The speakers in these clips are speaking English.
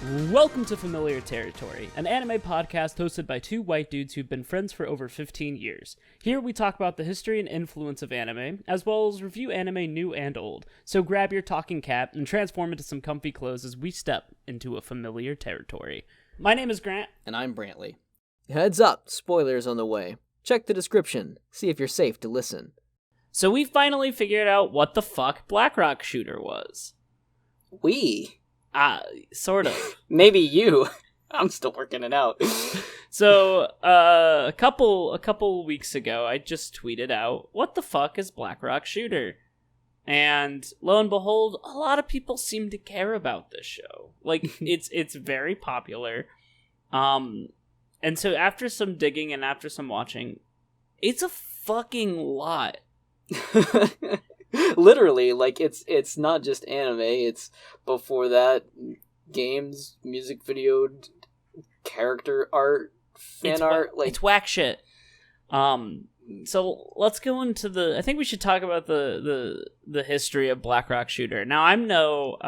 Welcome to Familiar Territory, an anime podcast hosted by two white dudes who've been friends for over 15 years. Here we talk about the history and influence of anime, as well as review anime new and old. So grab your talking cap and transform into some comfy clothes as we step into a familiar territory. My name is Grant. And I'm Brantley. Heads up, spoilers on the way. Check the description, see if you're safe to listen. So we finally figured out what the fuck Blackrock Shooter was. We? Sort of. Maybe you. I'm still working it out. So, a couple weeks ago, I just tweeted out, what the fuck is Blackrock Shooter? And lo and behold, a lot of people seem to care about this show. Like, it's very popular. And so after some digging and after some watching, it's a fucking lot. Literally, like, it's not just anime, it's before that, games, music video, character art, fan art, like... It's whack shit. So let's go into I think we should talk about the history of Blackrock Shooter. Now, I'm no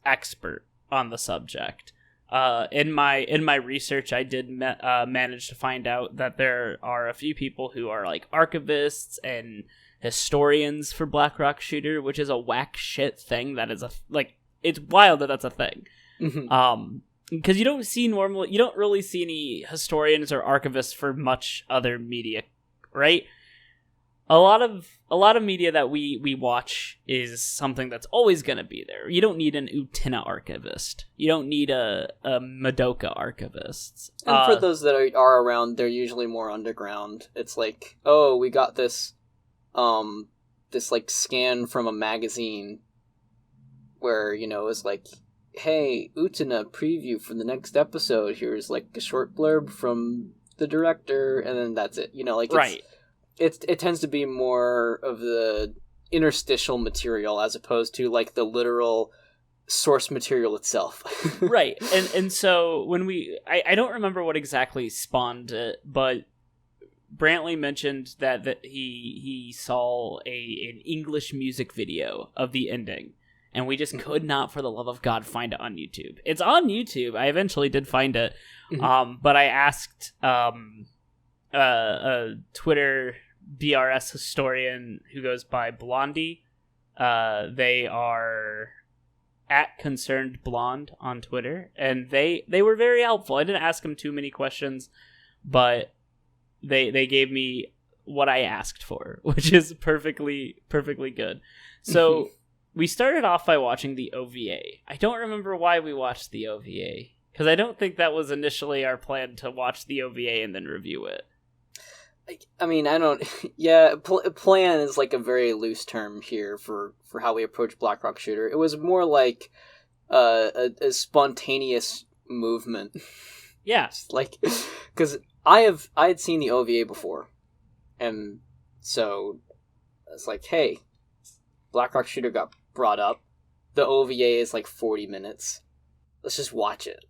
expert on the subject. In my research, I did manage to find out that there are a few people who are like archivists and historians for Blackrock Shooter, which is a whack shit thing. That is it's wild that that's a thing. Mm-hmm. Because you don't really see any historians or archivists for much other media, right? A lot of media that we watch is something that's always going to be there. You don't need an Utena archivist. You don't need a Madoka archivist. And for those that are around, they're usually more underground. It's like, oh, we got this like scan from a magazine where, it's like, hey, Utena preview for the next episode. Here's like a short blurb from the director, and then that's it. Right. It tends to be more of the interstitial material as opposed to like the literal source material itself. Right. And so when I don't remember what exactly spawned it, but Brantley mentioned that he saw an English music video of the ending, and we just could not, for the love of God, find it on YouTube. It's on YouTube. I eventually did find it, but I asked a Twitter BRS historian who goes by Blondie. They are at Concerned Blonde on Twitter, and they were very helpful. I didn't ask them too many questions, but they gave me what I asked for, which is perfectly good. So we started off by watching the OVA. I don't remember why we watched the OVA, because I don't think that was initially our plan to watch the OVA and then review it. I mean, I don't... Yeah, plan is like a very loose term here for how we approach Blackrock Shooter. It was more like a spontaneous movement. Yeah. Like, because I had seen the OVA before, and so it's like, hey, Blackrock Shooter got brought up. The OVA is like 40 minutes. Let's just watch it.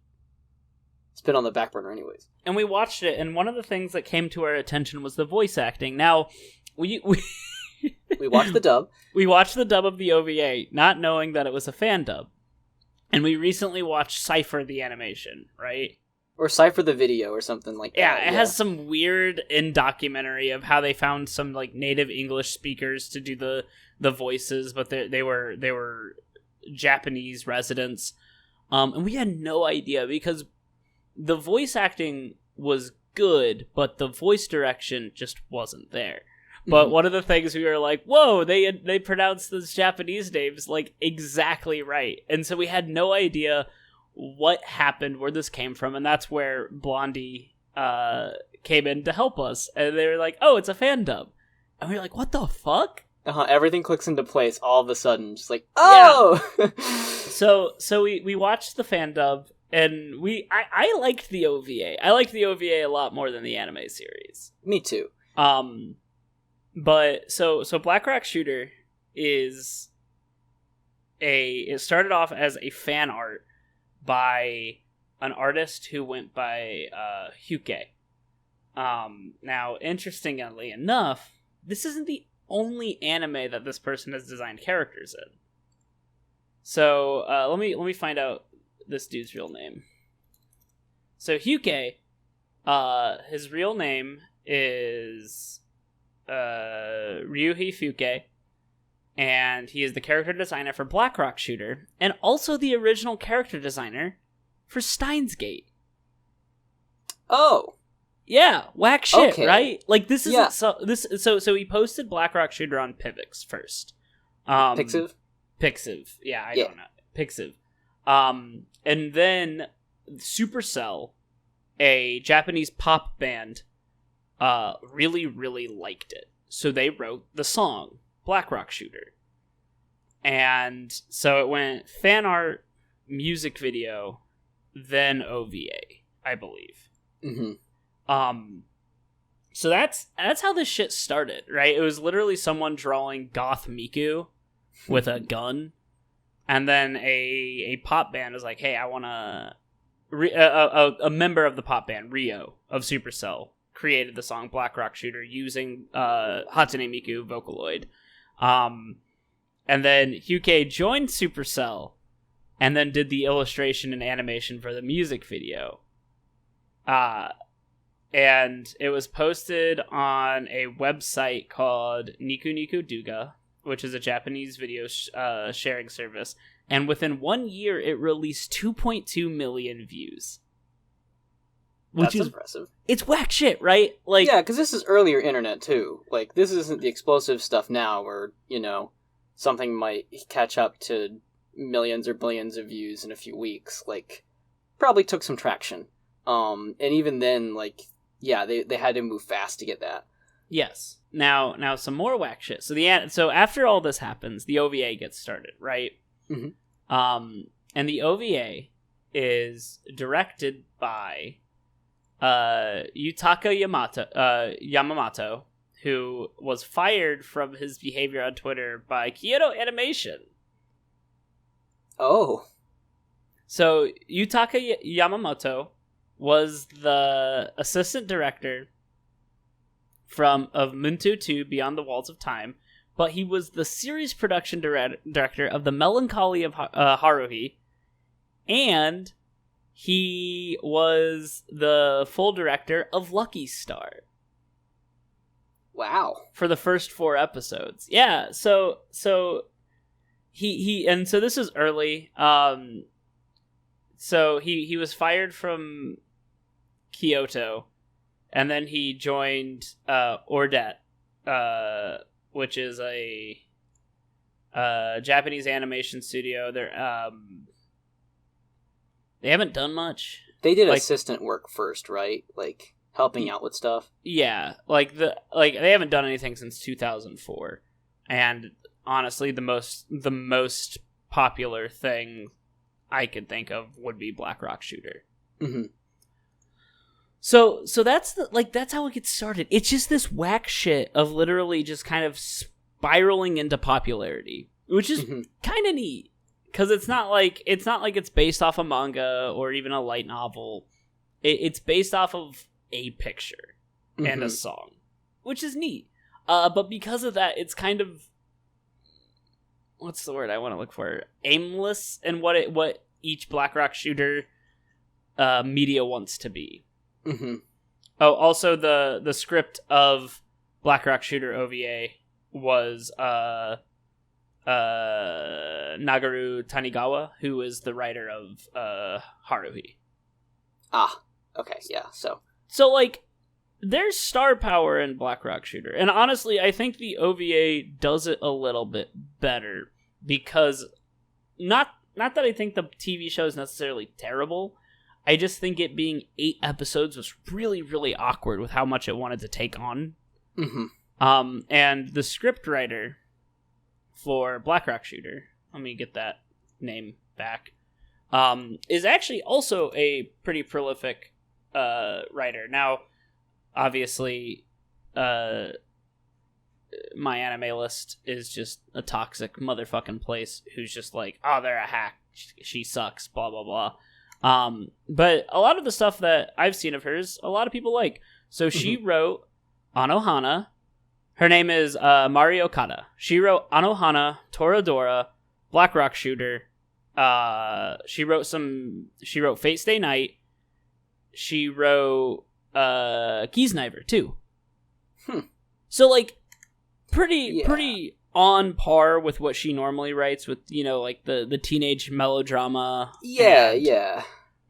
It's been on the back burner anyways. And we watched it, and one of the things that came to our attention was the voice acting. Now, we watched the dub. We watched the dub of the OVA, not knowing that it was a fan dub. And we recently watched Cypher the animation, right? Or Cypher the video or something like that. Yeah, it has some weird documentary of how they found some like native English speakers to do the voices, but they were Japanese residents. And we had no idea, because the voice acting was good, but the voice direction just wasn't there. But one of the things we were like, whoa, they pronounced those Japanese names like exactly right. And so we had no idea what happened, where this came from, and that's where Blondie came in to help us. And they were like, oh, it's a fan dub. And we were like, what the fuck? Everything clicks into place all of a sudden. Just like, oh! Yeah. So we watched the fan dub, and I liked the OVA. I liked the OVA a lot more than the anime series. Me too. But so Blackrock Shooter it started off as a fan art by an artist who went by Hyuke. Now, interestingly enough, this isn't the only anime that this person has designed characters in. So let me find out this dude's real name. So Hyuke, his real name is Ryuhei Fuke, and he is the character designer for Black Rock Shooter, and also the original character designer for Steins Gate. Oh. Yeah, whack shit, Okay. right? Like, this isn't so he posted Black Rock Shooter on Pivx first. Pixiv? Pixiv. Yeah, I don't know. Pixiv. And then Supercell, a Japanese pop band, really, really liked it. So they wrote the song, Black Rock Shooter. And so it went fan art, music video, then OVA, I believe. Mm-hmm. So that's how this shit started, right? It was literally someone drawing Goth Miku with a gun, and then a pop band was like, "Hey, I want to." A member of the pop band, Rio of Supercell, created the song Black Rock Shooter using Hatsune Miku Vocaloid, and then Hyuke joined Supercell, and then did the illustration and animation for the music video. And it was posted on a website called Niku Niku Duga, which is a Japanese video sharing service. And within 1 year, it released 2.2 million views. Which is impressive. It's whack shit, right? Like, yeah, because this is earlier internet, too. Like, this isn't the explosive stuff now where, something might catch up to millions or billions of views in a few weeks. Like, probably took some traction. And even then, like, yeah, they had to move fast to get that. Yes. Now some more whack shit. So after all this happens, the OVA gets started, right? Mm-hmm. And the OVA is directed by Yutaka Yamamoto, who was fired from his behavior on Twitter by Kyoto Animation. Oh. So Yutaka Yamamoto was the assistant director of Muntu 2 Beyond the Walls of Time, but he was the series production director of The Melancholy of Haruhi, and he was the full director of Lucky Star. Wow. For the first 4 episodes. Yeah, so he and so this is early. So he was fired from Kyoto, and then he joined Ordet, which is a Japanese animation studio. They haven't done much. They did assistant work first, right? Like helping out with stuff. Yeah, they haven't done anything since 2004, and honestly, the most popular thing I could think of would be Black Rock Shooter. Mm-hmm. So that's that's how it gets started. It's just this whack shit of literally just kind of spiraling into popularity, which is kind of neat because it's not like it's based off a manga or even a light novel. It's based off of a picture and a song, which is neat. But because of that, it's kind of, what's the word I want to look for? Aimless in what each Black Rock Shooter media wants to be. Mm-hmm. Oh, also the script of Black Rock Shooter OVA was Nagaru Tanigawa, who is the writer of Haruhi. Ah, okay, yeah. So like, there's star power in Black Rock Shooter, and honestly, I think the OVA does it a little bit better because not that I think the TV show is necessarily terrible. I just think it being 8 episodes was really, really awkward with how much it wanted to take on. Mm-hmm. And the script writer for Black Rock Shooter, let me get that name back, is actually also a pretty prolific writer. Now, obviously, my anime list is just a toxic motherfucking place who's just like, oh, they're a hack, she sucks, blah, blah, blah. But a lot of the stuff that I've seen of hers, a lot of people like. So she wrote Anohana. Her name is Mari Okada. She wrote Anohana, Toradora, Black Rock Shooter, She wrote Fate Stay Night. She wrote Kiznaiver too. So like pretty on par with what she normally writes, with, you know, like the teenage melodrama.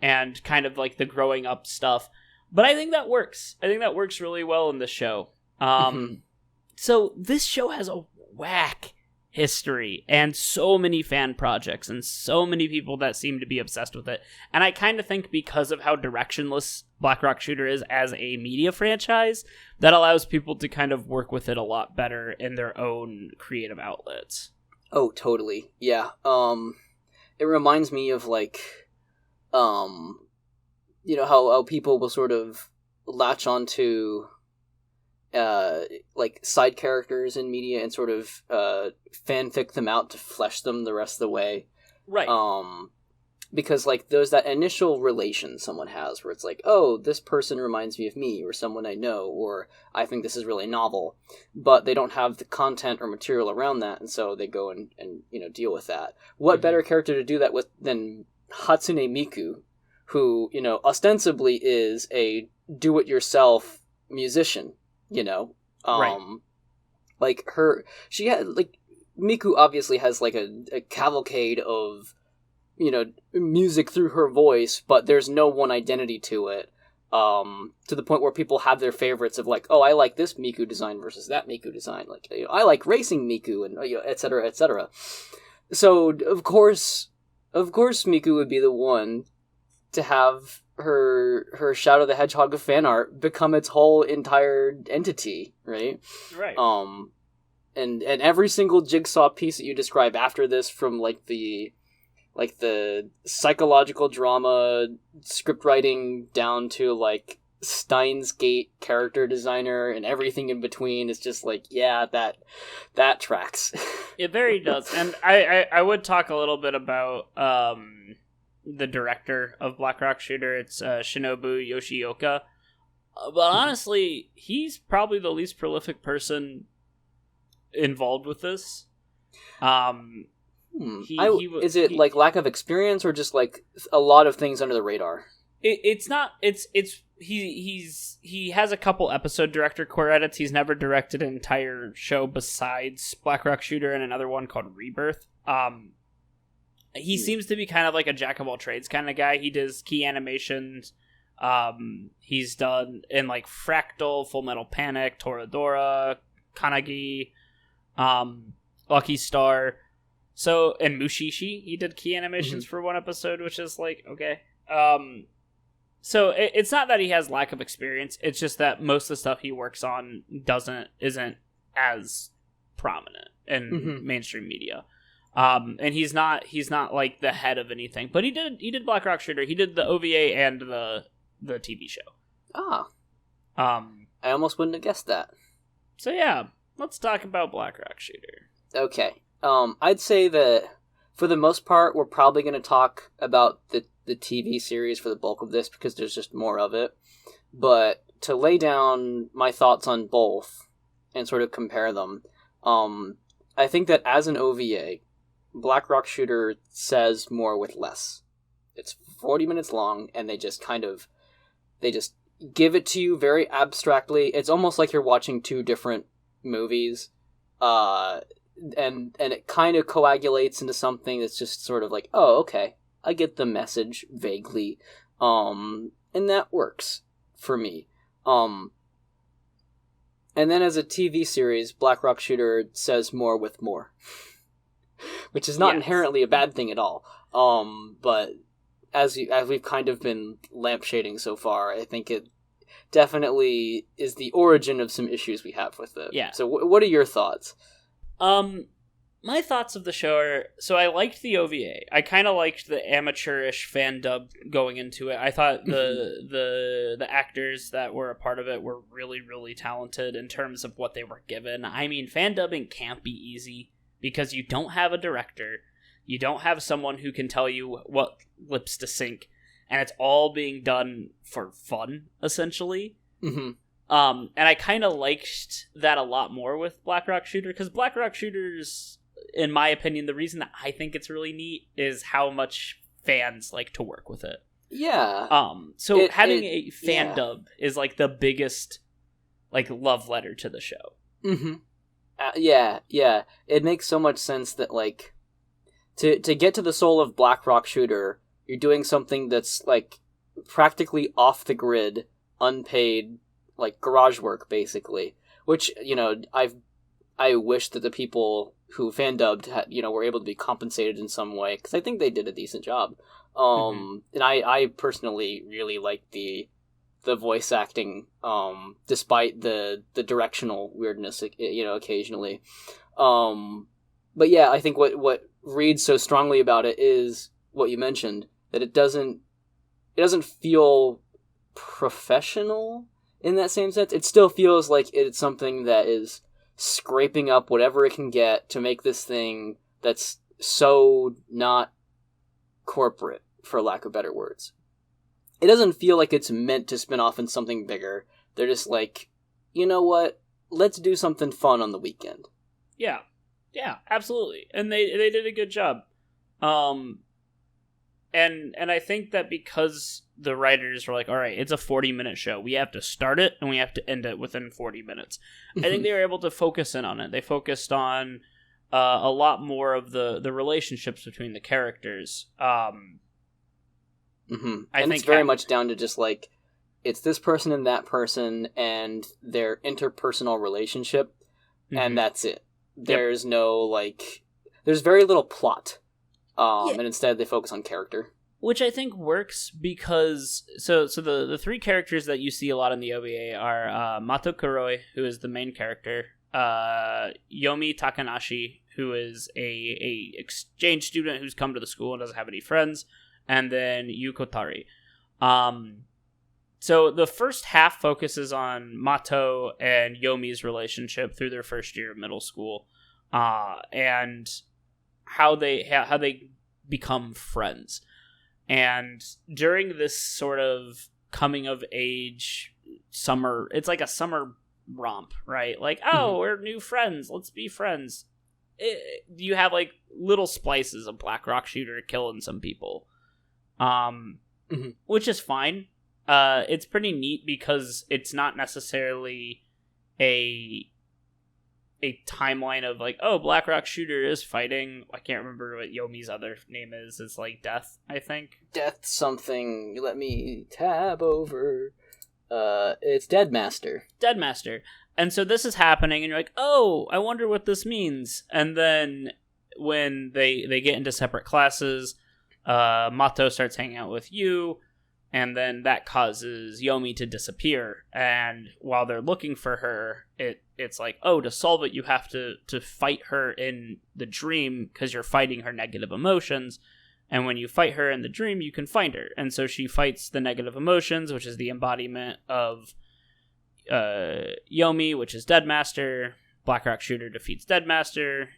And kind of like the growing up stuff. But I think that works. I think that works really well in the show. So this show has a whack history and so many fan projects and so many people that seem to be obsessed with it. And I kind of think because of how directionless Black Rock Shooter is as a media franchise, that allows people to kind of work with it a lot better in their own creative outlets. Oh, totally. Yeah. It reminds me of like, you know, how people will sort of latch onto like side characters in media and sort of fanfic them out to flesh them the rest of the way. Right. Because like there's that initial relation someone has where it's like, oh, this person reminds me of me or someone I know, or I think this is really novel, but they don't have the content or material around that, and so they go and you know, deal with that. What better character to do that with than Hatsune Miku, who, you know, ostensibly is a do-it-yourself musician, you know? Right. Like, she had, like, Miku obviously has, like, a cavalcade of, you know, music through her voice, but there's no one identity to it, to the point where people have their favorites of, like, oh, I like this Miku design versus that Miku design. Like, you know, I like racing Miku, and, you know, et cetera, et cetera. So, of course, Miku would be the one to have her Shadow the Hedgehog fan art become its whole entire entity, right? Right. And every single jigsaw piece that you describe after this, from like the psychological drama script writing down to like Steins Gate character designer and everything in between, is just like, yeah, that tracks. It very does. And I would talk a little bit about the director of Black Rock Shooter. It's Shinobu Yoshioka. But honestly, he's probably the least prolific person involved with this. Is it like lack of experience, or just like a lot of things under the radar? It's not. He has a couple episode director credits. He's never directed an entire show besides Black Rock Shooter and another one called Rebirth. He seems to be kind of like a jack of all trades kind of guy. He does key animations. He's done in like Fractal, Full Metal Panic, Toradora, Kanagi, Lucky Star. So, and Mushishi, he did key animations for one episode, which is like, okay. So it's not that he has lack of experience. It's just that most of the stuff he works on isn't as prominent in mainstream media. And he's not like the head of anything, but he did Black Rock Shooter. He did the OVA and the TV show. I almost wouldn't have guessed that. So yeah, let's talk about Black Rock Shooter. Okay. I'd say that for the most part, we're probably going to talk about the TV series for the bulk of this, because there's just more of it. But to lay down my thoughts on both and sort of compare them, I think that as an OVA, Black Rock Shooter says more with less. It's 40 minutes long, and they just give it to you very abstractly. It's almost like you're watching two different movies, and it kind of coagulates into something that's just sort of like, oh, okay, I get the message vaguely, and that works for me. And then as a TV series, Black Rock Shooter says more with more. Which is not inherently a bad thing at all. But as we've kind of been lampshading so far, I think it definitely is the origin of some issues we have with it. Yeah. So what are your thoughts? My thoughts of the show are, so I liked the OVA. I kind of liked the amateurish fan dub going into it. I thought the actors that were a part of it were really, really talented in terms of what they were given. I mean, fan dubbing can't be easy, because you don't have a director, you don't have someone who can tell you what lips to sync, and it's all being done for fun, essentially. And I kind of liked that a lot more with Black Rock Shooter, because Black Rock Shooter's in my opinion, the reason that I think it's really neat is how much fans like to work with it. Yeah. So having a fan dub is like the biggest like love letter to the show. Mm-hmm. Yeah. It makes so much sense that like to get to the soul of Black Rock Shooter, you're doing something that's like practically off the grid, unpaid, like garage work basically. Which, you know, I wish that the people who fan dubbed had, you know, were able to be compensated in some way, because I think they did a decent job. And I personally really like the voice acting, despite the directional weirdness, you know, occasionally. But yeah, I think what reads so strongly about it is what you mentioned, that it doesn't feel professional in that same sense. It still feels like it's something that is scraping up whatever it can get to make this thing that's so not corporate, for lack of better words. It doesn't feel like it's meant to spin off in something bigger. They're just like, you know what? Let's do something fun on the weekend. Yeah, absolutely, and they did a good job. And I think that because the writers were like, all right, it's a 40-minute show. We have to start it and we have to end it within 40 minutes. I think they were able to focus in on it. They focused on a lot more of the relationships between the characters. And it's very much down to just like, it's this person and that person and their interpersonal relationship, and that's it. There's no like, there's very little plot. And instead they focus on character, which I think works because so the three characters that you see a lot in the OVA are Mato Kuroi, who is the main character, Yomi Takanashi, who is a exchange student who's come to the school and doesn't have any friends, and then Yuko Tari. So the first half focuses on Mato and Yomi's relationship through their first year of middle school, and how they become friends. And during this sort of coming of age summer, it's like a summer romp, right? Like, oh, we're new friends, let's be friends. You have like little splices of Black Rock Shooter killing some people, which is fine. It's pretty neat because it's not necessarily a timeline of like, oh, Black Rock Shooter is fighting. I can't remember what Yomi's other name is. It's like Death, I think. Death something. Let me tab over. It's Deadmaster. And so this is happening, and you're like, oh, I wonder what this means. And then when they get into separate classes, Mato starts hanging out with you, and then that causes Yomi to disappear. And while they're looking for her, it's like, oh, to solve it, you have to fight her in the dream because you're fighting her negative emotions. And when you fight her in the dream, you can find her. And so she fights the negative emotions, which is the embodiment of Yomi, which is Deadmaster. Black Rock Shooter defeats Deadmaster.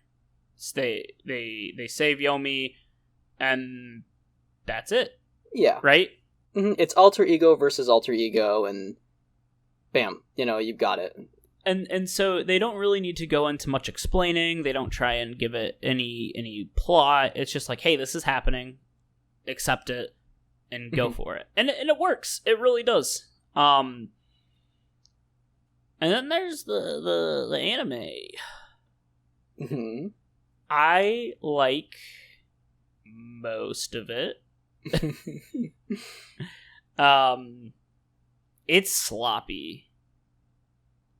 They save Yomi, and that's it. Yeah. Right? It's alter ego versus alter ego, and bam, you've got it. And so they don't really need to go into much explaining. They don't try and give it any plot. It's just like, hey, this is happening. Accept it and go for it. And it works. It really does. And then there's the anime. I like most of it. It's sloppy.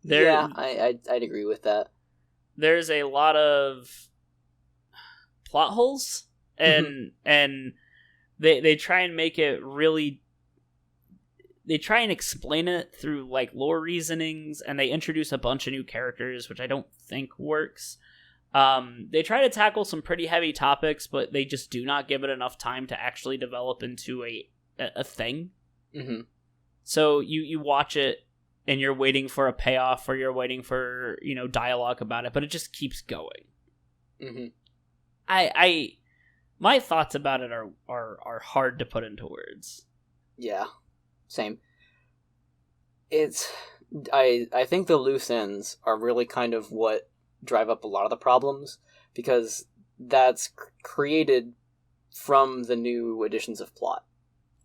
I'd agree with that. There's a lot of plot holes, and they try and make it really. They try and explain it through like lore reasonings, and they introduce a bunch of new characters, which I don't think works. They try to tackle some pretty heavy topics, but they just do not give it enough time to actually develop into a thing. So you watch it, and you're waiting for a payoff, or you're waiting for dialogue about it, but it just keeps going. My thoughts about it are hard to put into words. Yeah, same. I think the loose ends are really kind of what drive up a lot of the problems. because that's created from the new additions of plot.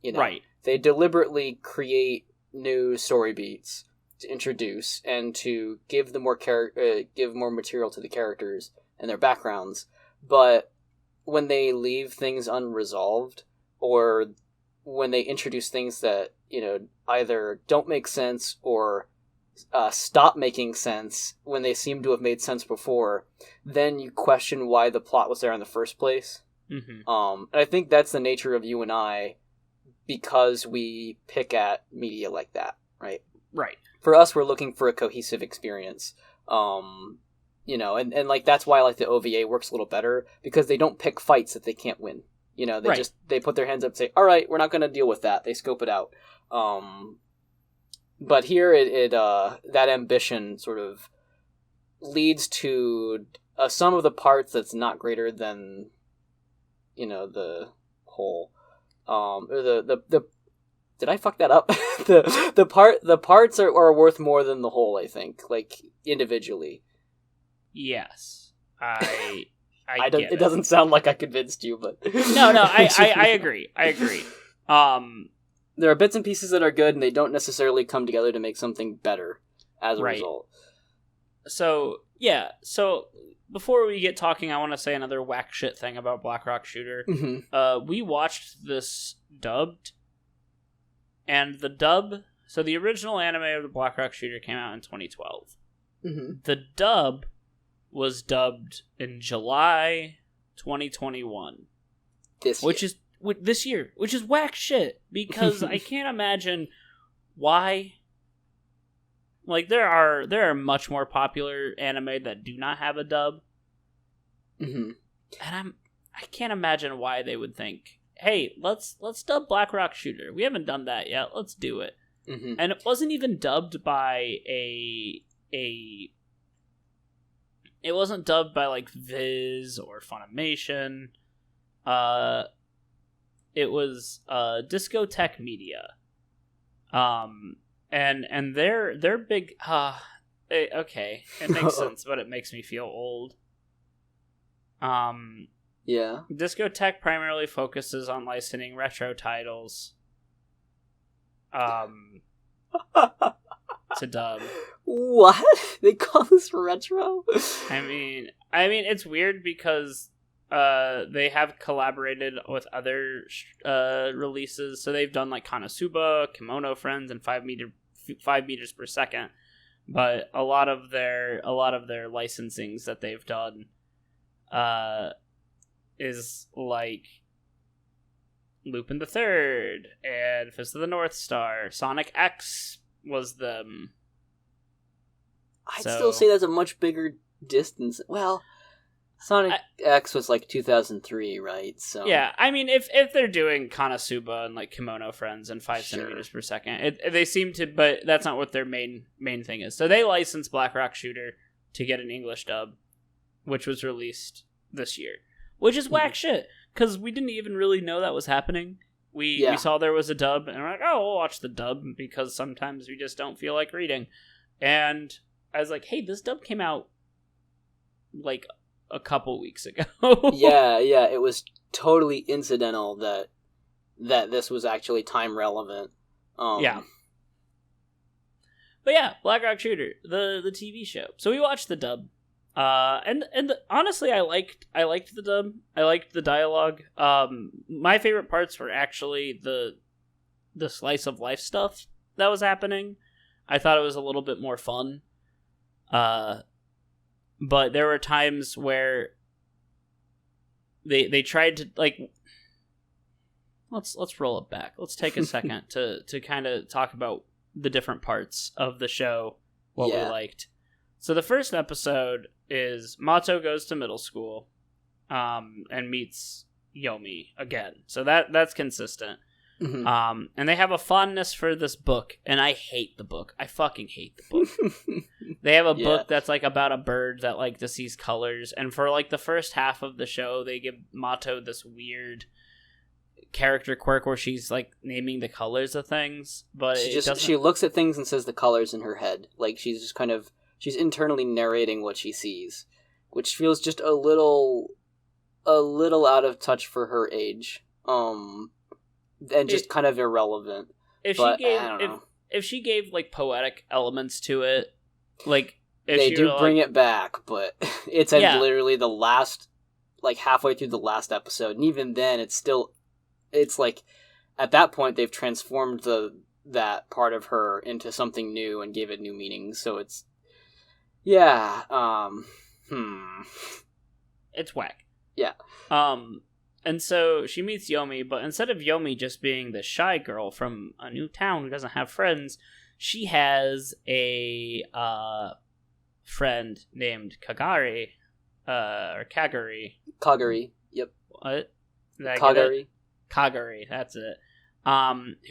You know, Right. They deliberately create new story beats to introduce and to give the give more material to the characters and their backgrounds. But when they leave things unresolved, or when they introduce things that, you know, either don't make sense or stop making sense when they seem to have made sense before, then you question why the plot was there in the first place. Mm-hmm. And I think that's the nature of you and I, because we pick at media like that, right? Right. For us, we're looking for a cohesive experience. You know, and like that's why like the OVA works a little better, because they don't pick fights that they can't win. You know, they they put their hands up and say, all right, we're not going to deal with that. They scope it out. But here it that ambition sort of leads to a sum of the parts that's not greater than, you know, the whole. Or the did I fuck that up? the parts are worth more than the whole, I think, like individually. Yes. I don't. It doesn't sound like I convinced you, but no, I agree. I agree. There are bits and pieces that are good, and they don't necessarily come together to make something better as a result. So yeah. So before we get talking, I want to say another whack shit thing about Black Rock Shooter. Mm-hmm. We watched this dubbed, and the dub. So the original anime of the Black Rock Shooter came out in 2012. Mm-hmm. The dub was dubbed in July 2021. This year, which is whack shit, because I can't imagine why. Like there are much more popular anime that do not have a dub. Mm-hmm. And I can't imagine why they would think, "Hey, let's dub Black Rock Shooter. We haven't done that yet. Let's do it." Mm-hmm. And it wasn't even dubbed by it wasn't dubbed by like Viz or Funimation. It was Discotech Media. And they're big. Okay, it makes sense, but it makes me feel old. Yeah. Discotech primarily focuses on licensing retro titles. To dub. What? They call this retro? I mean, it's weird because they have collaborated with other releases. So they've done like Konosuba, Kimono Friends, and 5 meters per second. But a lot of their licensings that they've done is like Lupin the Third and Fist of the North Star. Sonic X was them. I'd still say that's a much bigger distance. Well, Sonic X was like 2003, right? So yeah, I mean, if they're doing Konosuba and like Kimono Friends and 5 centimeters per second, they seem to, but that's not what their main thing is. So they licensed Black Rock Shooter to get an English dub, which was released this year, which is whack shit, because we didn't even really know that was happening. We saw there was a dub, and we're like, oh, we'll watch the dub, because sometimes we just don't feel like reading. And I was like, hey, this dub came out like a couple weeks ago. yeah, it was totally incidental that this was actually time relevant. Yeah. But yeah, Black Rock Shooter, the TV show. So we watched the dub. Honestly, I liked the dub. I liked the dialogue. My favorite parts were actually the slice of life stuff that was happening. I thought it was a little bit more fun. But there were times where they tried to, like, let's roll it back. Let's take a second to kind of talk about the different parts of the show, what we liked. So the first episode is Mato goes to middle school, and meets Yomi again. So that's consistent. Mm-hmm. And they have a fondness for this book, and I hate the book. I fucking hate the book. They have a book that's like about a bird that like sees colors, and for like the first half of the show, they give Mato this weird character quirk where she's like naming the colors of things, but she looks at things and says the colors in her head. Like she's internally narrating what she sees. which feels just a little out of touch for her age, and just kind of irrelevant. If she gave like poetic elements to it, like they do bring it back, but it's at literally the last, like halfway through the last episode, and even then, it's like at that point they've transformed that part of her into something new and gave it new meaning. So it's it's whack. Yeah. And so she meets Yomi, but instead of Yomi just being the shy girl from a new town who doesn't have friends, she has a friend named Kagari, or Kagari. Kagari, yep. What? Kagari. Kagari, that's it.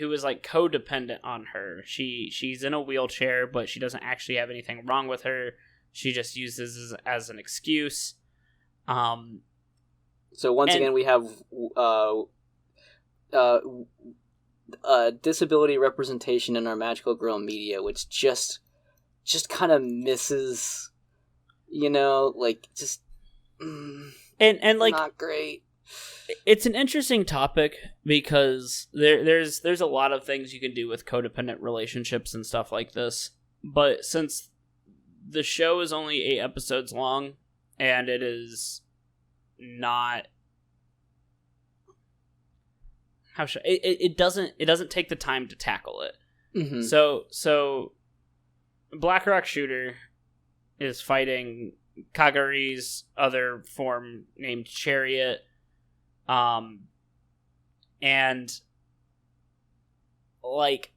Who is like codependent on her. She's in a wheelchair, but she doesn't actually have anything wrong with her. She just uses it as an excuse. So once again, we have disability representation in our magical girl media, which just kind of misses, like just and like not great. It's an interesting topic because there's a lot of things you can do with codependent relationships and stuff like this. But since the show is only 8 episodes long and it is not it doesn't take the time to tackle it. Mm-hmm. So Black Rock Shooter is fighting Kagari's other form named Chariot. And like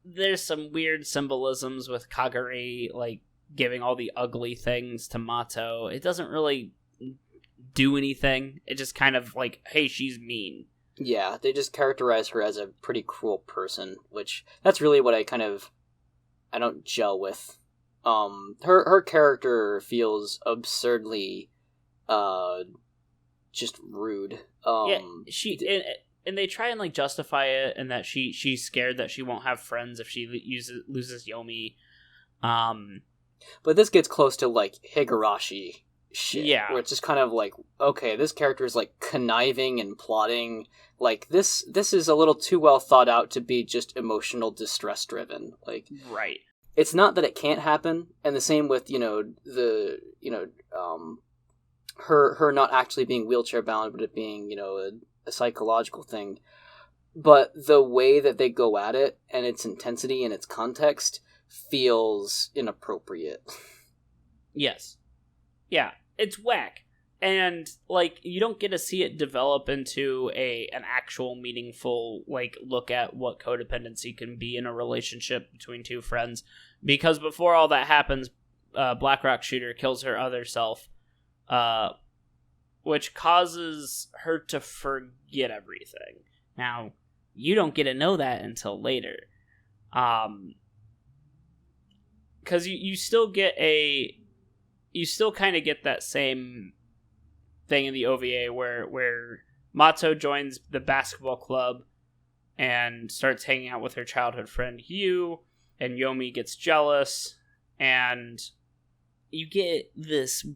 there's some weird symbolisms with Kagari, like giving all the ugly things to Mato. It doesn't really do anything. It just kind of like, hey, she's mean. Yeah, they just characterize her as a pretty cruel person, which that's really what I don't gel with. Her character feels absurdly just rude. And they try and like justify it, and that she's scared that she won't have friends if she loses Yomi. But this gets close to like Higurashi shit, where it's just kind of like, okay, this character is like conniving and plotting. Like this is a little too well thought out to be just emotional distress driven. Like, right. It's not that it can't happen, and the same with her not actually being wheelchair bound, but it being a psychological thing. But the way that they go at it and its intensity and its context feels inappropriate. Yes. Yeah, it's whack. And like you don't get to see it develop into an actual meaningful like look at what codependency can be in a relationship between two friends, because before all that happens, Black Rock Shooter kills her other self, which causes her to forget everything. Now, you don't get to know that until later. Because you still get you still kind of get that same thing in the OVA where Mato joins the basketball club and starts hanging out with her childhood friend Yu, and Yomi gets jealous, and you get this.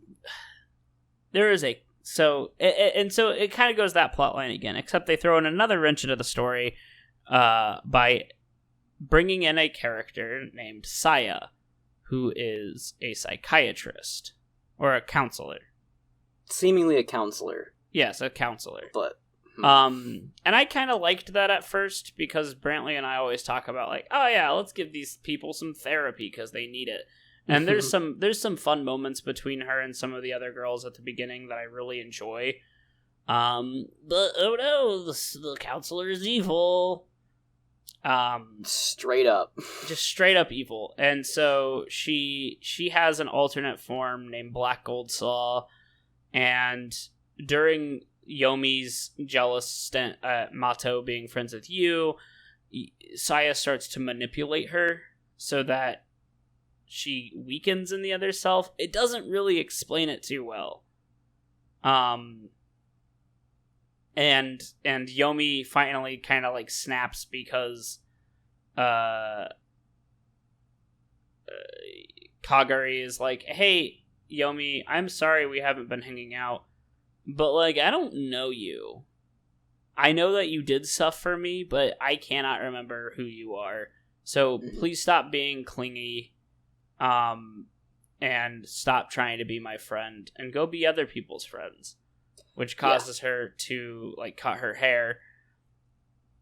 There is so it kind of goes that plot line again, except they throw in another wrench into the story by bringing in a character named Saya, who is a psychiatrist or a counselor. Seemingly a counselor. Yes, a counselor. But and I kind of liked that at first, because Brantley and I always talk about like, oh yeah, let's give these people some therapy because they need it. And there's some fun moments between her and some of the other girls at the beginning that I really enjoy. But oh no, the counselor is evil. Straight up. Just straight up evil. And so she has an alternate form named Black Gold Saw, and during Yomi's jealous stint at Mato being friends with you, Saya starts to manipulate her so that she weakens in the other self. It doesn't really explain it too well. And Yomi finally kind of like snaps because Kagari is like, hey, Yomi, I'm sorry we haven't been hanging out, but, like, I don't know you. I know that you did stuff for me, but I cannot remember who you are. So please stop being clingy, and stop trying to be my friend, and go be other people's friends. Which causes her to, like, cut her hair.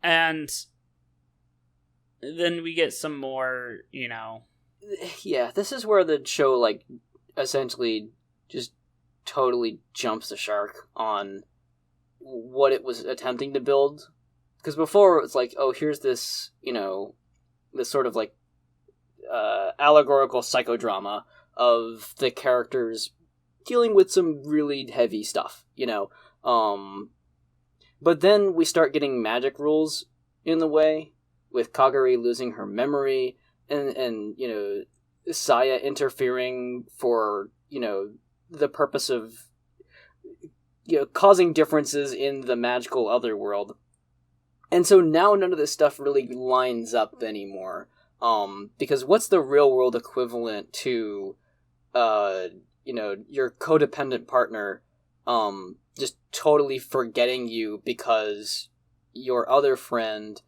And then we get some more, Yeah, this is where the show, like, essentially just totally jumps the shark on what it was attempting to build. Because before, it's like, oh, here's this, this sort of, like, allegorical psychodrama of the characters dealing with some really heavy stuff, But then we start getting magic rules in the way, with Kagari losing her memory, and Saya interfering for, the purpose of, causing differences in the magical otherworld. And so now none of this stuff really lines up anymore. Because what's the real world equivalent to, your codependent partner, just totally forgetting you because your other friend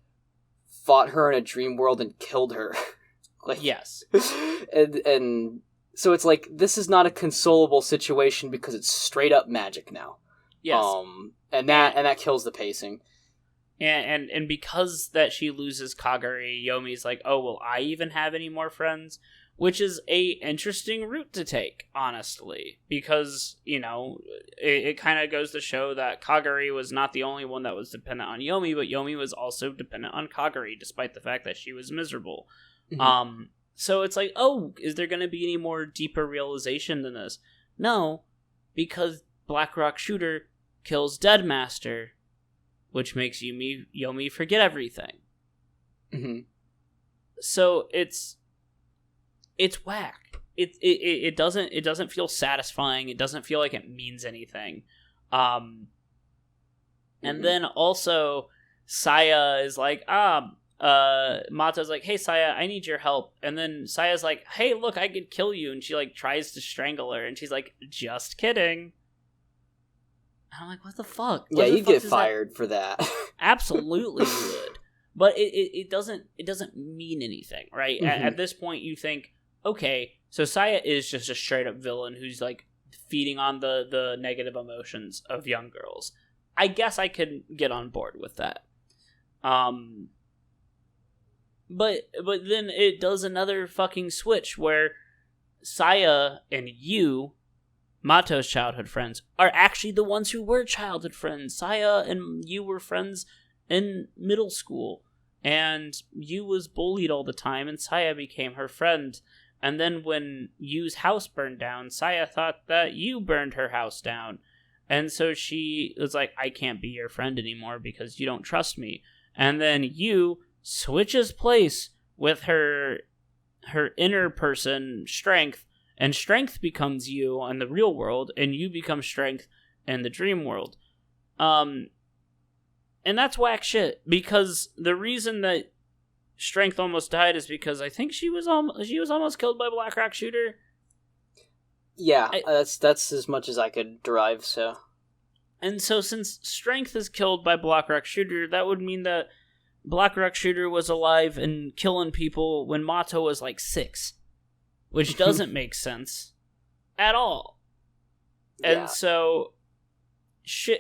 fought her in a dream world and killed her. Like, yes. and so it's like, this is not a consolable situation because it's straight up magic now. Yes. And that kills the pacing. And because that she loses Kagari, Yomi's like, oh, will I even have any more friends? Which is a interesting route to take, honestly, because, it kind of goes to show that Kagari was not the only one that was dependent on Yomi, but Yomi was also dependent on Kagari, despite the fact that she was miserable. Mm-hmm. So it's like, oh, is there going to be any more deeper realization than this? No, because Black Rock Shooter kills Deadmaster, which makes Yomi forget everything. Mm-hmm. So it's whack. It doesn't feel satisfying. It doesn't feel like it means anything. And then also Saya is like, Mato's like, hey Saya, I need your help. And then Saya's like, hey, look, I could kill you. And she, like, tries to strangle her, and she's like, just kidding. And I'm like, what the fuck? Yeah, you'd get fired for that. Absolutely you would. But it doesn't mean anything, right? Mm-hmm. At this point, you think, okay, so Saya is just a straight up villain who's, like, feeding on the negative emotions of young girls. I guess I could get on board with that. But then it does another fucking switch where Saya and you, Mato's childhood friends, are actually the ones who were childhood friends. Saya and you were friends in middle school, and you was bullied all the time, and Saya became her friend. And then when Yu's house burned down, Saya thought that you burned her house down. And so she was like, I can't be your friend anymore because you don't trust me. And then Yu switches place with her inner person, Strength, and Strength becomes you in the real world, and you become Strength in the dream world. And that's whack shit, because the reason that Strength almost died is because I think she was almost killed by Black Rock Shooter. Yeah, that's as much as I could derive, so. And so since Strength is killed by Black Rock Shooter, that would mean that Black Rock Shooter was alive and killing people when Mato was like 6. Which doesn't make sense at all. And yeah. So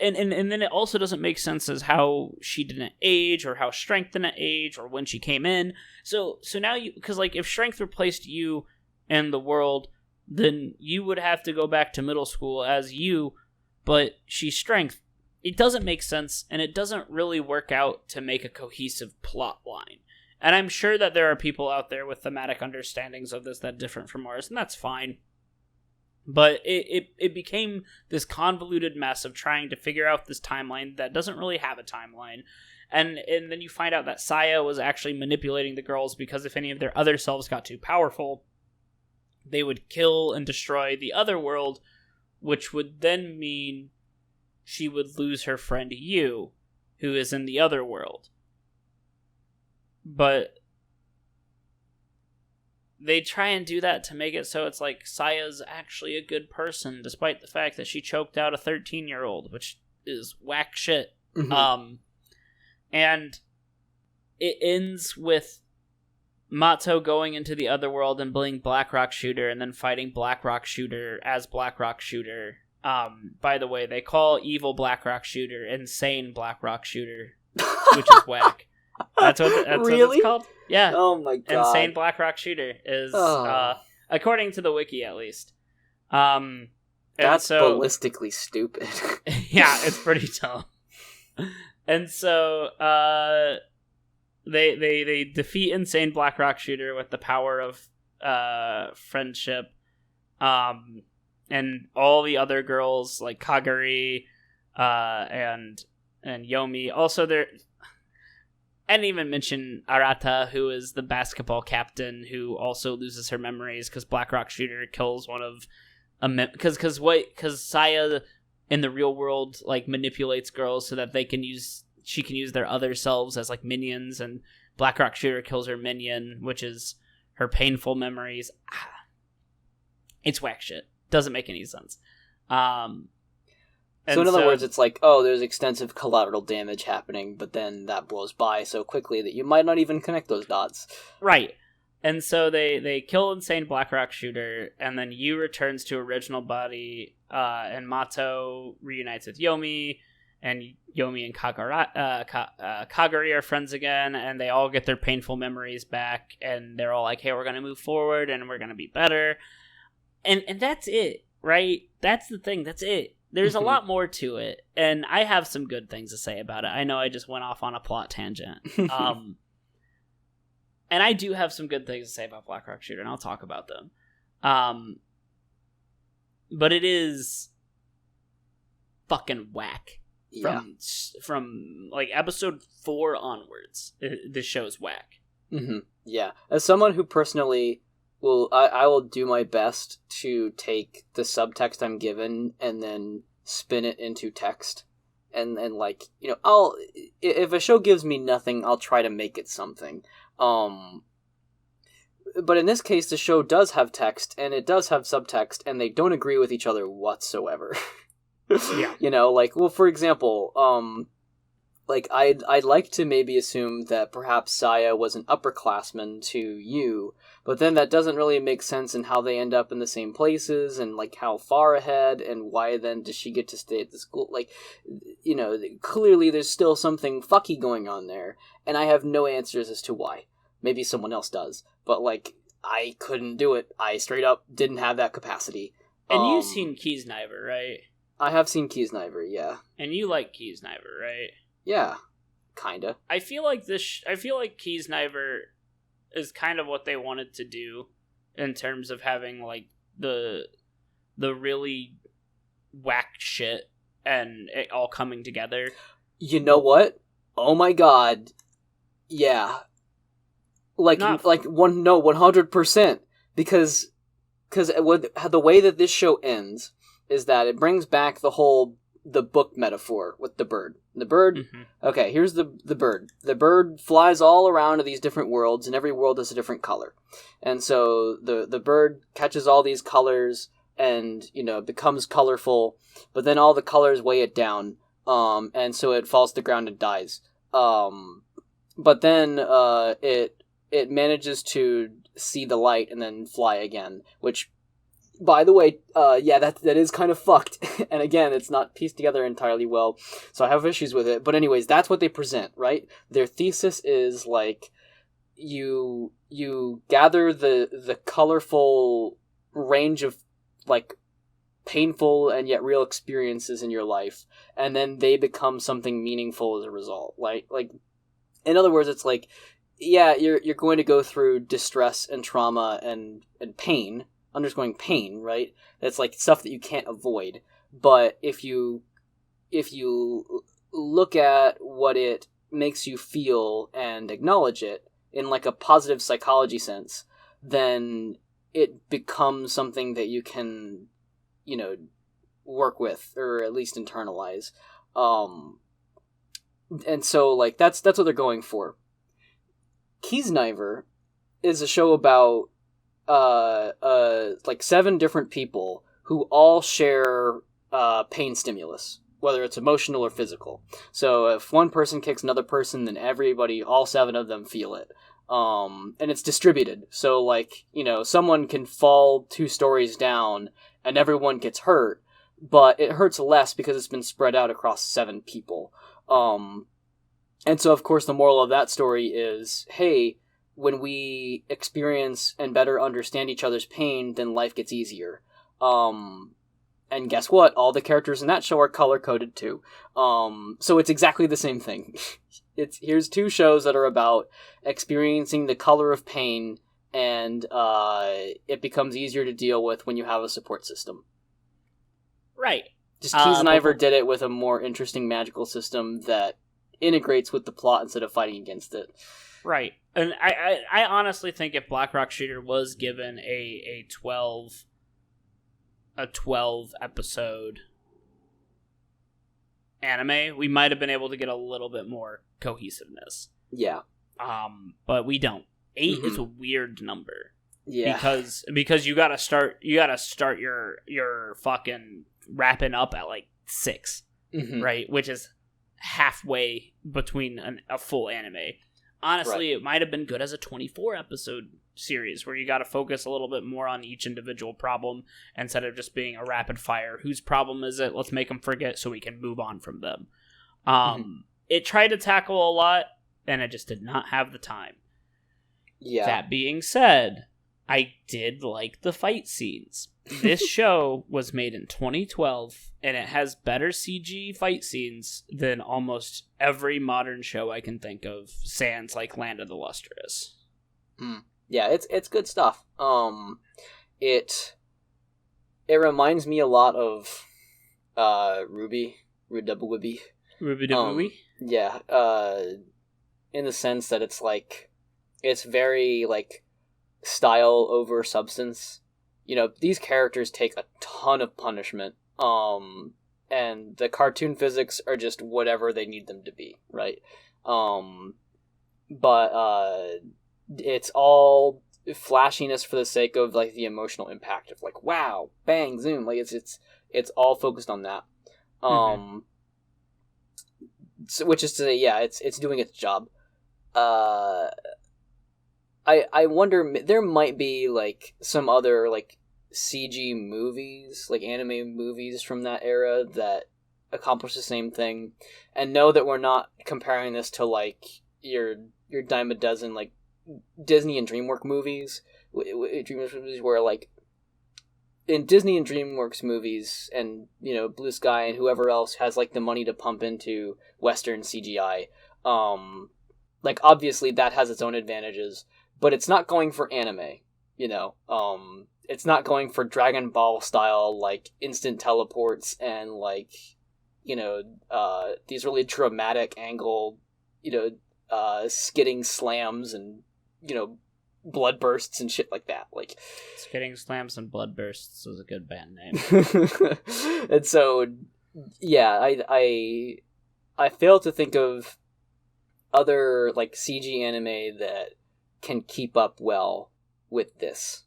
and then it also doesn't make sense as how she didn't age, or how Strength didn't age, or when she came in. So now because, like, if Strength replaced you in the world, then you would have to go back to middle school as you, but she's Strength. It doesn't make sense, and it doesn't really work out to make a cohesive plot line. And I'm sure that there are people out there with thematic understandings of this that are different from ours, and that's fine. But it became this convoluted mess of trying to figure out this timeline that doesn't really have a timeline. And then you find out that Saya was actually manipulating the girls because if any of their other selves got too powerful, they would kill and destroy the other world, which would then mean she would lose her friend Yu, who is in the other world. But they try and do that to make it so it's like Saya's actually a good person, despite the fact that she choked out a 13-year-old, which is whack shit. Mm-hmm. And it ends with Matto going into the other world and being Blackrock Shooter, and then fighting Blackrock Shooter as Blackrock Shooter. By the way, they call evil Blackrock Shooter insane Blackrock Shooter, which is whack. That's what it's called. Yeah. Oh my god. Insane Blackrock Shooter is, according to the wiki at least. That's ballistically stupid. Yeah, it's pretty dumb. And so, they defeat Insane Blackrock Shooter with the power of friendship. And all the other girls, like Kagari, and Yomi. Also, I didn't even mention Arata, who is the basketball captain, who also loses her memories because Blackrock Shooter kills one of because Saya in the real world like manipulates girls so that she can use their other selves as like minions, and Blackrock Shooter kills her minion, which is her painful memories. It's whack shit. Doesn't make any sense. So in other words, it's like, oh, there's extensive collateral damage happening, but then that blows by so quickly that you might not even connect those dots. Right. And so they kill Insane Blackrock Shooter, and then Yu returns to original body, and Mato reunites with Yomi, and Yomi and Kagari are friends again, and they all get their painful memories back, and they're all like, hey, we're going to move forward, and we're going to be better. And that's it, right? That's the thing, that's it. There's a lot more to it, and I have some good things to say about it. I know I just went off on a plot tangent. And I do have some good things to say about Blackrock Shooter, and I'll talk about them. But it is fucking whack. Yeah. From like episode 4 onwards, this show's whack. Mm-hmm. Yeah. As someone who personally I will do my best to take the subtext I'm given and then spin it into text. And like, you know, if a show gives me nothing, I'll try to make it something. But in this case, the show does have text, and it does have subtext, and they don't agree with each other whatsoever. Yeah. You know, like, well, for example, like, I'd like to maybe assume that perhaps Saya was an upperclassman to Yu, but then that doesn't really make sense in how they end up in the same places, and, like, how far ahead, and why then does she get to stay at the school? Like, you know, clearly there's still something fucky going on there, and I have no answers as to why. Maybe someone else does, but, like, I couldn't do it. I straight up didn't have that capacity. And you've seen Kiznaiver, right? I have seen Kiznaiver, yeah. And you like Kiznaiver, right? Yeah, kinda. I feel like Kiznaiver is kind of what they wanted to do in terms of having like the really whack shit and it all coming together. You know what? Oh my god. Yeah. Like 100%, because the way that this show ends is that it brings back the book metaphor with the bird. The bird, mm-hmm. Okay, here's the bird. The bird flies all around to these different worlds, and every world has a different color. And so the bird catches all these colors and, you know, becomes colorful, but then all the colors weigh it down, and so it falls to the ground and dies. But then it manages to see the light and then fly again, which, by the way, yeah, that is kind of fucked. And again, it's not pieced together entirely well, so I have issues with it. But anyways, that's what they present, right? Their thesis is, like, you gather the colorful range of, like, painful and yet real experiences in your life, and then they become something meaningful as a result. Like, in other words, it's like, yeah, you're going to go through distress and trauma and pain, undergoing pain, right? It's like stuff that you can't avoid. But if you look at what it makes you feel and acknowledge it in like a positive psychology sense, then it becomes something that you can, you know, work with or at least internalize. And so, like, that's what they're going for. Kiznaiver is a show about like 7 different people who all share pain stimulus, whether it's emotional or physical. So if one person kicks another person, then everybody, all 7 of them feel it. And it's distributed. So, like, you know, someone can fall 2 stories down and everyone gets hurt, but it hurts less because it's been spread out across 7 people. And so, of course, the moral of that story is, hey, when we experience and better understand each other's pain, then life gets easier. And guess what? All the characters in that show are color-coded too. So it's exactly the same thing. Here's 2 shows that are about experiencing the color of pain, and it becomes easier to deal with when you have a support system. Right. Just Kiznaiver did it with a more interesting magical system that integrates with the plot instead of fighting against it. Right. And I honestly think if Black Rock Shooter was given a 12 episode anime, we might have been able to get a little bit more cohesiveness. Yeah. But we don't. 8 is a weird number. Yeah. Because you gotta start your fucking wrapping up at like 6. Right? Which is halfway between a full anime. Honestly, It might have been good as a 24 episode series where you got to focus a little bit more on each individual problem instead of just being a rapid fire. Whose problem is it? Let's make them forget so we can move on from them. It tried to tackle a lot, and it just did not have the time. Yeah. That being said, I did like the fight scenes. This show was made in 2012, and it has better CG fight scenes than almost every modern show I can think of, sans like Land of the Lustrous. Yeah, it's good stuff. It reminds me a lot of Ruby Dubby. Yeah, in the sense that it's very like style over substance. You know, these characters take a ton of punishment, and the cartoon physics are just whatever they need them to be, right? But it's all flashiness for the sake of like the emotional impact of like, wow, bang, zoom, like it's all focused on that. So, which is to say, yeah, it's doing its job. I wonder, there might be like some other like CG movies, like anime movies from that era that accomplish the same thing, and know that we're not comparing this to like your dime a dozen like Disney and DreamWorks movies, where like in Disney and DreamWorks movies, and you know Blue Sky and whoever else has like the money to pump into Western CGI, like obviously that has its own advantages, but it's not going for anime, you know. It's not going for Dragon Ball style like instant teleports and like, you know, these really dramatic angle, you know, skidding slams and, you know, blood bursts and shit like that. Like Skidding Slams and Blood Bursts was a good band name. And so, yeah, I fail to think of other like CG anime that can keep up well with this.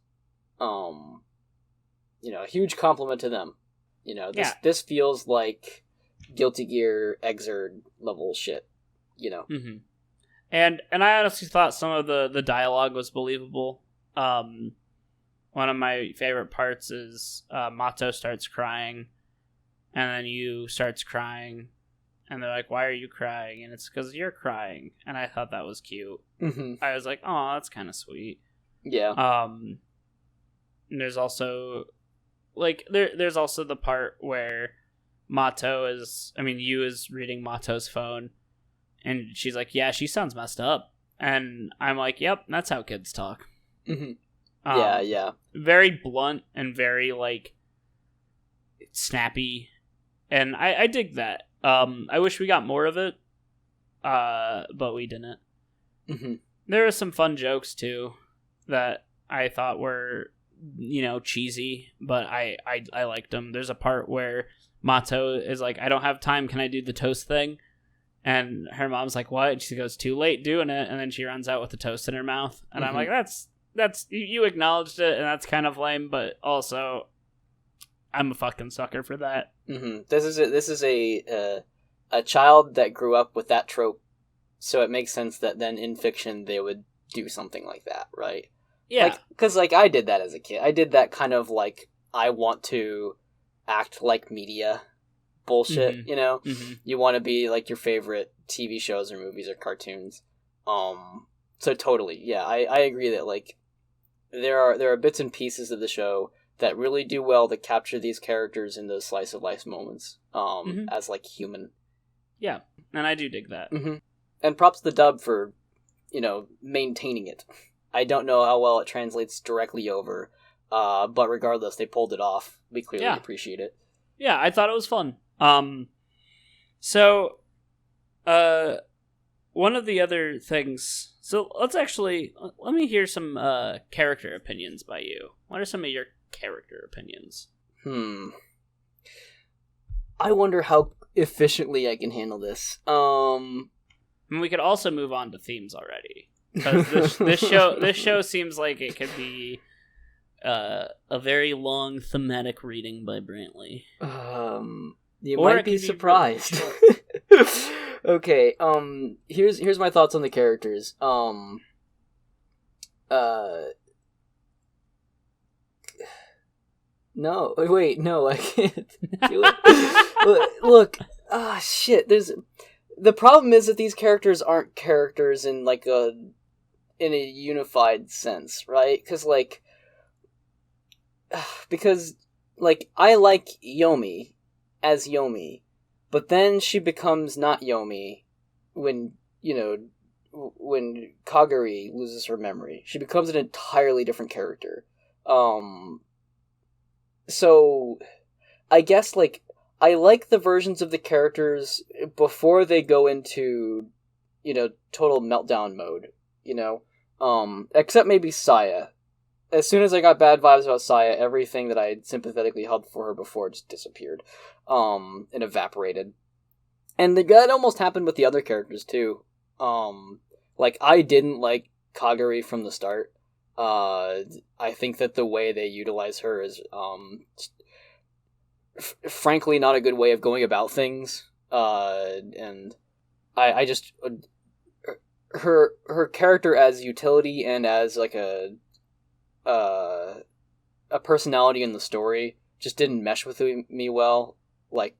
You know, a huge compliment to them. You know, this feels like Guilty Gear Exerd level shit. You know. And I honestly thought some of the dialogue was believable. One of my favorite parts is Mato starts crying, and then Yu starts crying, and they're like, "Why are you crying?" And it's because you're crying. And I thought that was cute. I was like, "Oh, that's kind of sweet." Yeah. And there's also like there's also the part where Yu is reading Mato's phone. And she's like, "Yeah, she sounds messed up." And I'm like, "Yep, that's how kids talk." Yeah. Very blunt and very, like, snappy. And I dig that. I wish we got more of it, but we didn't. There are some fun jokes, too, that I thought were, you know, cheesy, but I liked them. There's a part where Mato is like, "I don't have time, can I do the toast thing?" And her mom's like, "What?" And she goes, "Too late doing it." And then she runs out with the toast in her mouth. And I'm like, that's that's you acknowledged it, and that's kind of lame. But also, I'm a fucking sucker for that. Mm-hmm. This is a child that grew up with that trope, so it makes sense that then in fiction they would do something like that, right? Yeah, because I did that as a kid. I did that kind of like I want to act like media bullshit. Mm-hmm. You know, Mm-hmm. you want to be like your favorite TV shows or movies or cartoons. So totally, yeah, I agree that like there are bits and pieces of the show that really do well to capture these characters in those slice of life moments as like human. Yeah, and I do dig that. Mm-hmm. And props to the dub for, maintaining it. I don't know how well it translates directly over, but regardless, they pulled it off. We clearly appreciate it. Yeah, I thought it was fun. So, one of the other things... So, let me hear some character opinions by you. What are some of your character opinions? I wonder how efficiently I can handle this. And we could also move on to themes already. Because this show seems like it could be a very long thematic reading by Brantley. You might be surprised. Okay, here's my thoughts on the characters. No, wait, no, I can't do it. Look, shit, the problem is that these characters aren't characters in in a unified sense, right? Because I like Yomi as Yomi, but then she becomes not Yomi when Kagari loses her memory. She becomes an entirely different character. So I guess I like the versions of the characters before they go into total meltdown mode, except maybe Saya. As soon as I got bad vibes about Saya, everything that I had sympathetically held for her before just disappeared, and evaporated. And that almost happened with the other characters too. I didn't like Kagari from the start. I think that the way they utilize her is, frankly, not a good way of going about things. And I just her character as utility and as a personality in the story just didn't mesh with me well,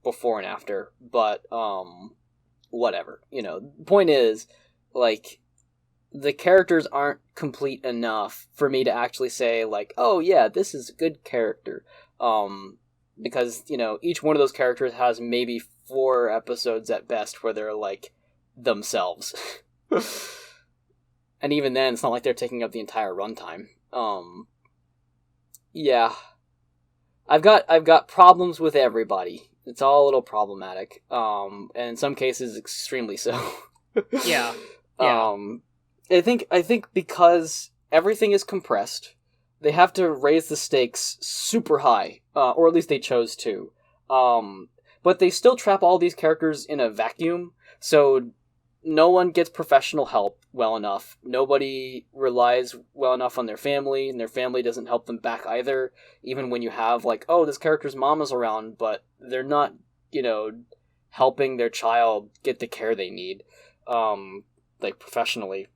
before and after. But whatever. Point is, the characters aren't complete enough for me to actually say, oh yeah, this is a good character. Because, each one of those characters has maybe 4 episodes at best where they're, themselves. And even then, it's not like they're taking up the entire runtime. Yeah. I've got problems with everybody. It's all a little problematic. And in some cases, extremely so. Yeah. I think because everything is compressed, they have to raise the stakes super high, or at least they chose to. But they still trap all these characters in a vacuum, so no one gets professional help well enough. Nobody relies well enough on their family, and their family doesn't help them back either. Even when you have, this character's mom is around, but they're not, helping their child get the care they need, professionally.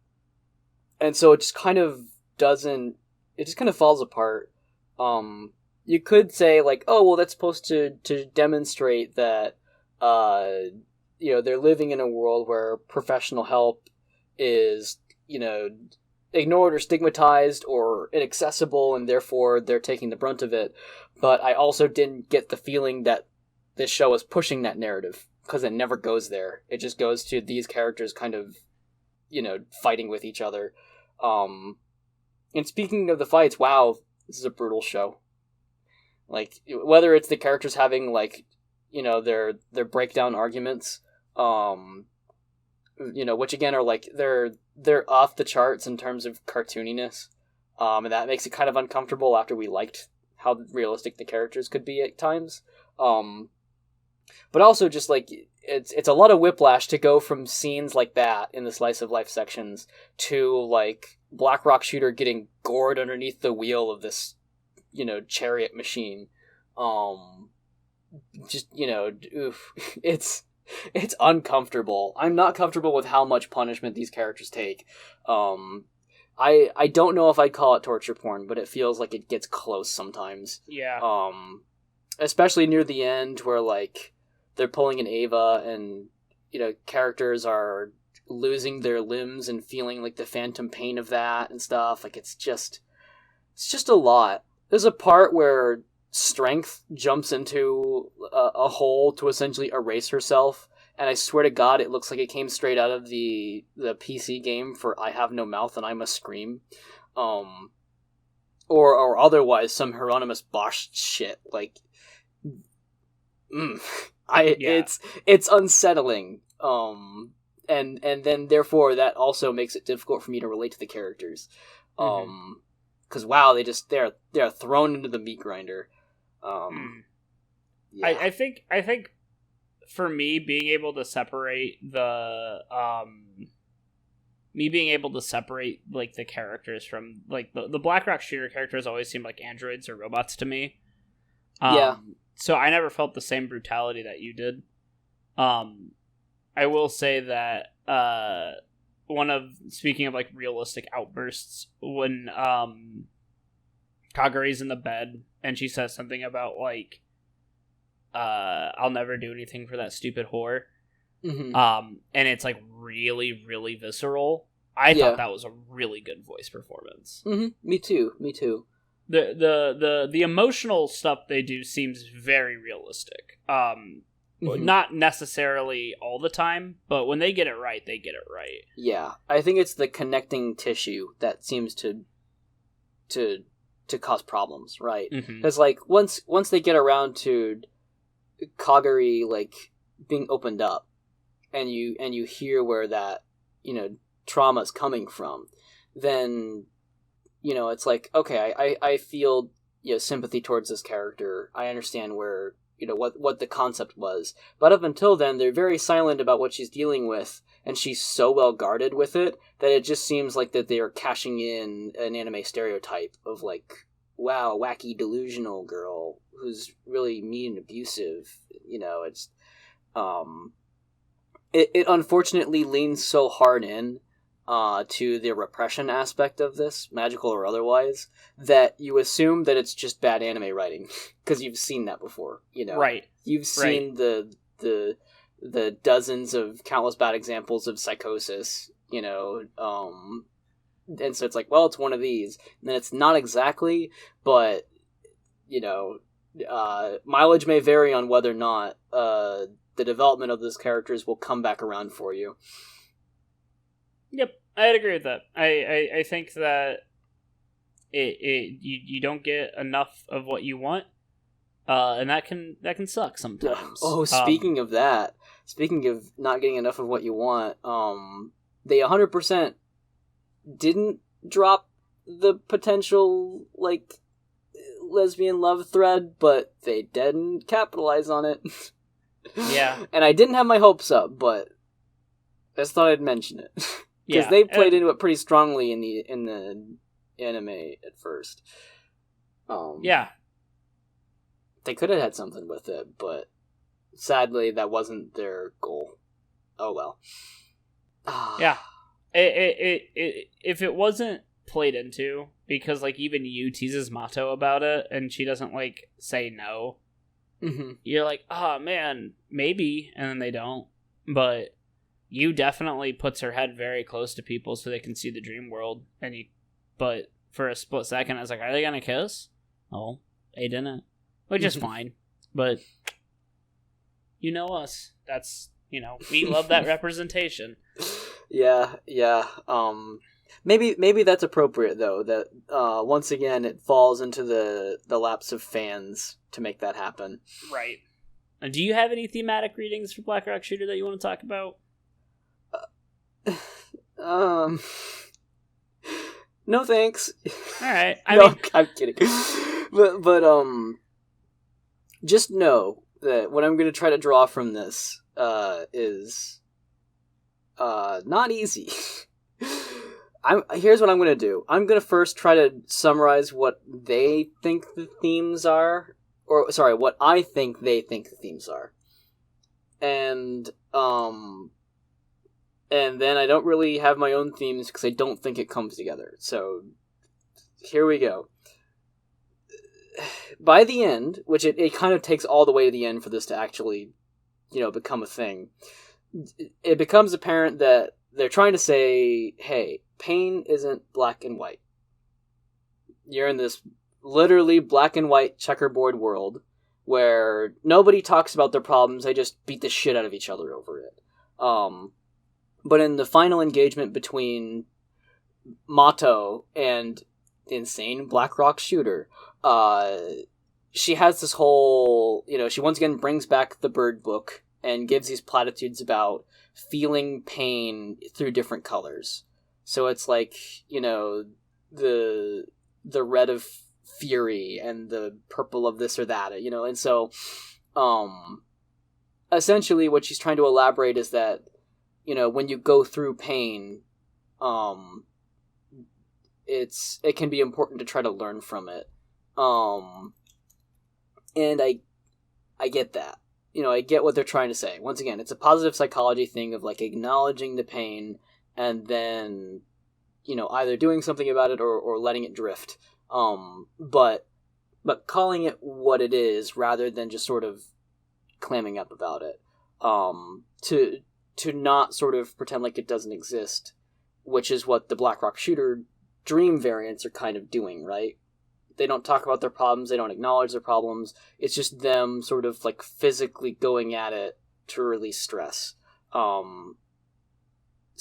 And so it just kind of falls apart. You could say, oh, well, that's supposed to demonstrate that, they're living in a world where professional help is, ignored or stigmatized or inaccessible, and therefore they're taking the brunt of it. But I also didn't get the feeling that this show is pushing that narrative, because it never goes there. It just goes to these characters kind of, fighting with each other. And speaking of the fights, wow, this is a brutal show. Whether it's the characters having, their breakdown arguments, which again are, they're off the charts in terms of cartooniness, and that makes it kind of uncomfortable after we liked how realistic the characters could be at times. But also just, it's a lot of whiplash to go from scenes like that in the slice of life sections to, Black Rock Shooter getting gored underneath the wheel of this, chariot machine. Just, oof. It's uncomfortable. I'm not comfortable with how much punishment these characters take. I don't know if I'd call it torture porn, but it feels like it gets close sometimes. Yeah. Especially near the end where, like, they're pulling an Ava and, characters are losing their limbs and feeling, like, the phantom pain of that and stuff. Like, it's just a lot. There's a part where Strength jumps into a hole to essentially erase herself, and I swear to God, it looks like it came straight out of the PC game for I Have No Mouth and I Must Scream. Or otherwise some Hieronymus Bosch shit. Like, it's unsettling. And then therefore that also makes it difficult for me to relate to the characters. Because wow, they're thrown into the meat grinder. Yeah. I think for me, being able to separate like the characters from like the Black Rock Shooter characters always seemed like androids or robots to me. So I never felt the same brutality that you did. I will say that speaking of like realistic outbursts, when Kaguri's in the bed and she says something about like I'll never do anything for that stupid whore. And it's like really, really visceral. I thought that was a really good voice performance. Me too. The emotional stuff they do seems very realistic. Not necessarily all the time, but when they get it right, they get it right. Yeah, I think it's the connecting tissue that seems to cause problems, right? Because like once they get around to Kaguri like being opened up, and you hear where that trauma's coming from, then it's like, okay, I feel sympathy towards this character. I understand where what the concept was, but up until then they're very silent about what she's dealing with, and she's so well guarded with it that it just seems like that they are cashing in an anime stereotype of like, wow, wacky delusional girl who's really mean and abusive. It's it unfortunately leans so hard in to the repression aspect of this, magical or otherwise, that you assume that it's just bad anime writing because you've seen that before. Right? You've seen the dozens of countless bad examples of psychosis. And so it's like, well, it's one of these, and then it's not exactly, but mileage may vary on whether or not the development of those characters will come back around for you. Yep, I'd agree with that. I think that you don't get enough of what you want, and that can suck sometimes. Oh, speaking of that, speaking of not getting enough of what you want, they 100% didn't drop the potential like lesbian love thread, but they didn't capitalize on it. Yeah, and I didn't have my hopes up, but I just thought I'd mention it because they played into it pretty strongly in the anime at first. Yeah, they could have had something with it, but sadly that wasn't their goal. Oh well. Yeah, if it wasn't played into, because like even Yu teases Mato about it and she doesn't like say no, you're like, oh man, maybe, and then they don't. But Yu definitely puts her head very close to people so they can see the dream world, but for a split second I was like, are they gonna kiss? Oh, they didn't, which is fine, but you know us, that's we love that representation. Yeah. Maybe that's appropriate though. That once again it falls into the laps of fans to make that happen. Right. And do you have any thematic readings for Black Rock Shooter that you want to talk about? No thanks. All right. I'm kidding. But just know that what I'm going to try to draw from this is not easy. Here's what I'm gonna do. I'm gonna first try to summarize what they think the themes are, or sorry, what I think they think the themes are, and then I don't really have my own themes because I don't think it comes together. So here we go. By the end, which it kind of takes all the way to the end for this to actually, become a thing, it becomes apparent that they're trying to say, hey, pain isn't black and white. You're in this literally black and white checkerboard world where nobody talks about their problems, they just beat the shit out of each other over it. But in the final engagement between Mato and the insane Blackrock shooter, she has this whole, she once again brings back the bird book and gives these platitudes about feeling pain through different colors. So it's like, the red of fury and the purple of this or that, and so essentially what she's trying to elaborate is that, when you go through pain, it can be important to try to learn from it. And I get that. I get what they're trying to say. Once again, it's a positive psychology thing of like acknowledging the pain and then, either doing something about it or letting it drift. But calling it what it is rather than just sort of clamming up about it. To not sort of pretend like it doesn't exist, which is what the Blackrock shooter dream variants are kind of doing, right? They don't talk about their problems, they don't acknowledge their problems, it's just them sort of like physically going at it to release stress. So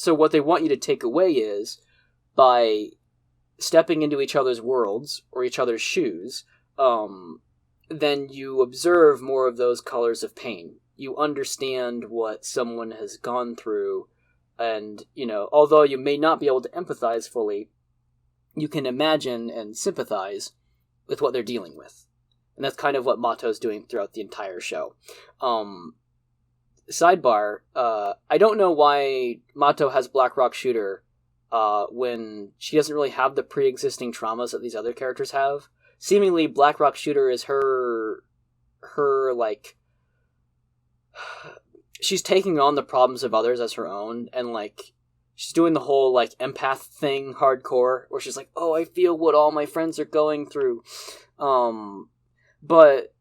what they want you to take away is, by stepping into each other's worlds, or each other's shoes, then you observe more of those colors of pain. You understand what someone has gone through, and, although you may not be able to empathize fully, you can imagine and sympathize with what they're dealing with. And that's kind of what Mato's doing throughout the entire show. Sidebar, I don't know why Mato has Blackrock Shooter when she doesn't really have the pre-existing traumas that these other characters have. Seemingly, Blackrock Shooter is her like... she's taking on the problems of others as her own, and, like, she's doing the whole, like, empath thing hardcore, where she's like, oh, I feel what all my friends are going through. But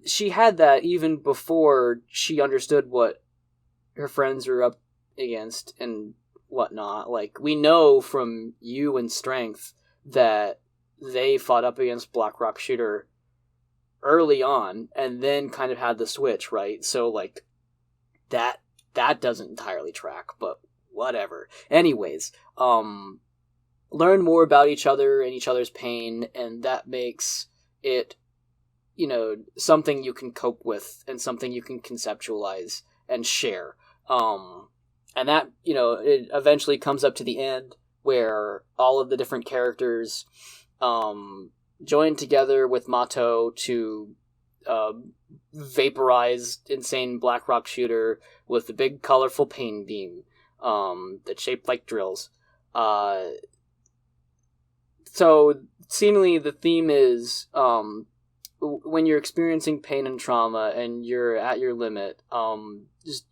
she had that even before she understood what her friends are up against and whatnot. Like, we know from You and Strength that they fought up against Blackrock Shooter early on, and then kind of had the switch, right? So, like, that doesn't entirely track, but whatever. Anyways, learn more about each other and each other's pain, and that makes it, something you can cope with and something you can conceptualize and share. And that, it eventually comes up to the end where all of the different characters join together with Mato to vaporize insane Blackrock Shooter with the big colorful pain beam that's shaped like drills. So seemingly the theme is when you're experiencing pain and trauma and you're at your limit, just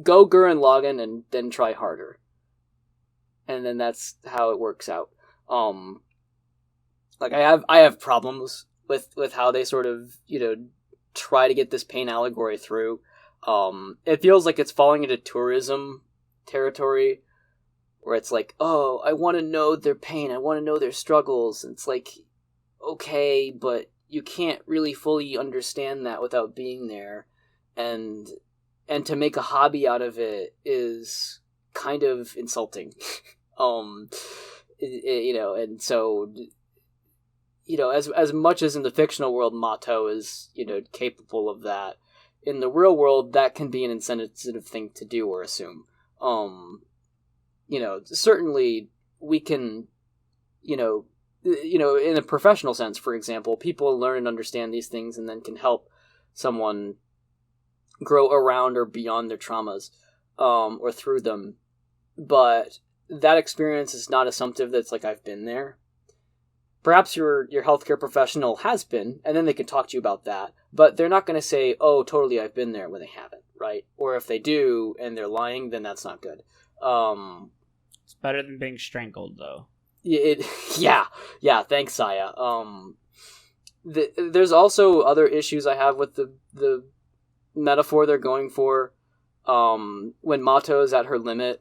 go Gurren Lagann and then try harder. And then that's how it works out. Like I have problems with how they sort of, try to get this pain allegory through. It feels like it's falling into tourism territory, where it's like, oh, I want to know their pain, I want to know their struggles. And it's like, okay, but you can't really fully understand that without being there. And to make a hobby out of it is kind of insulting. And so, as much as in the fictional world Mato is, capable of that, in the real world that can be an insensitive thing to do or assume. Certainly we can, in a professional sense, for example, people learn and understand these things and then can help someone grow around or beyond their traumas, or through them. But that experience is not assumptive that's like, I've been there. Perhaps your healthcare professional has been, and then they can talk to you about that. But they're not going to say, "Oh, totally, I've been there," when they haven't, right? Or if they do and they're lying, then that's not good. It's better than being strangled, though. Yeah. Thanks, Saya. There's also other issues I have with the metaphor they're going for. When Mato is at her limit,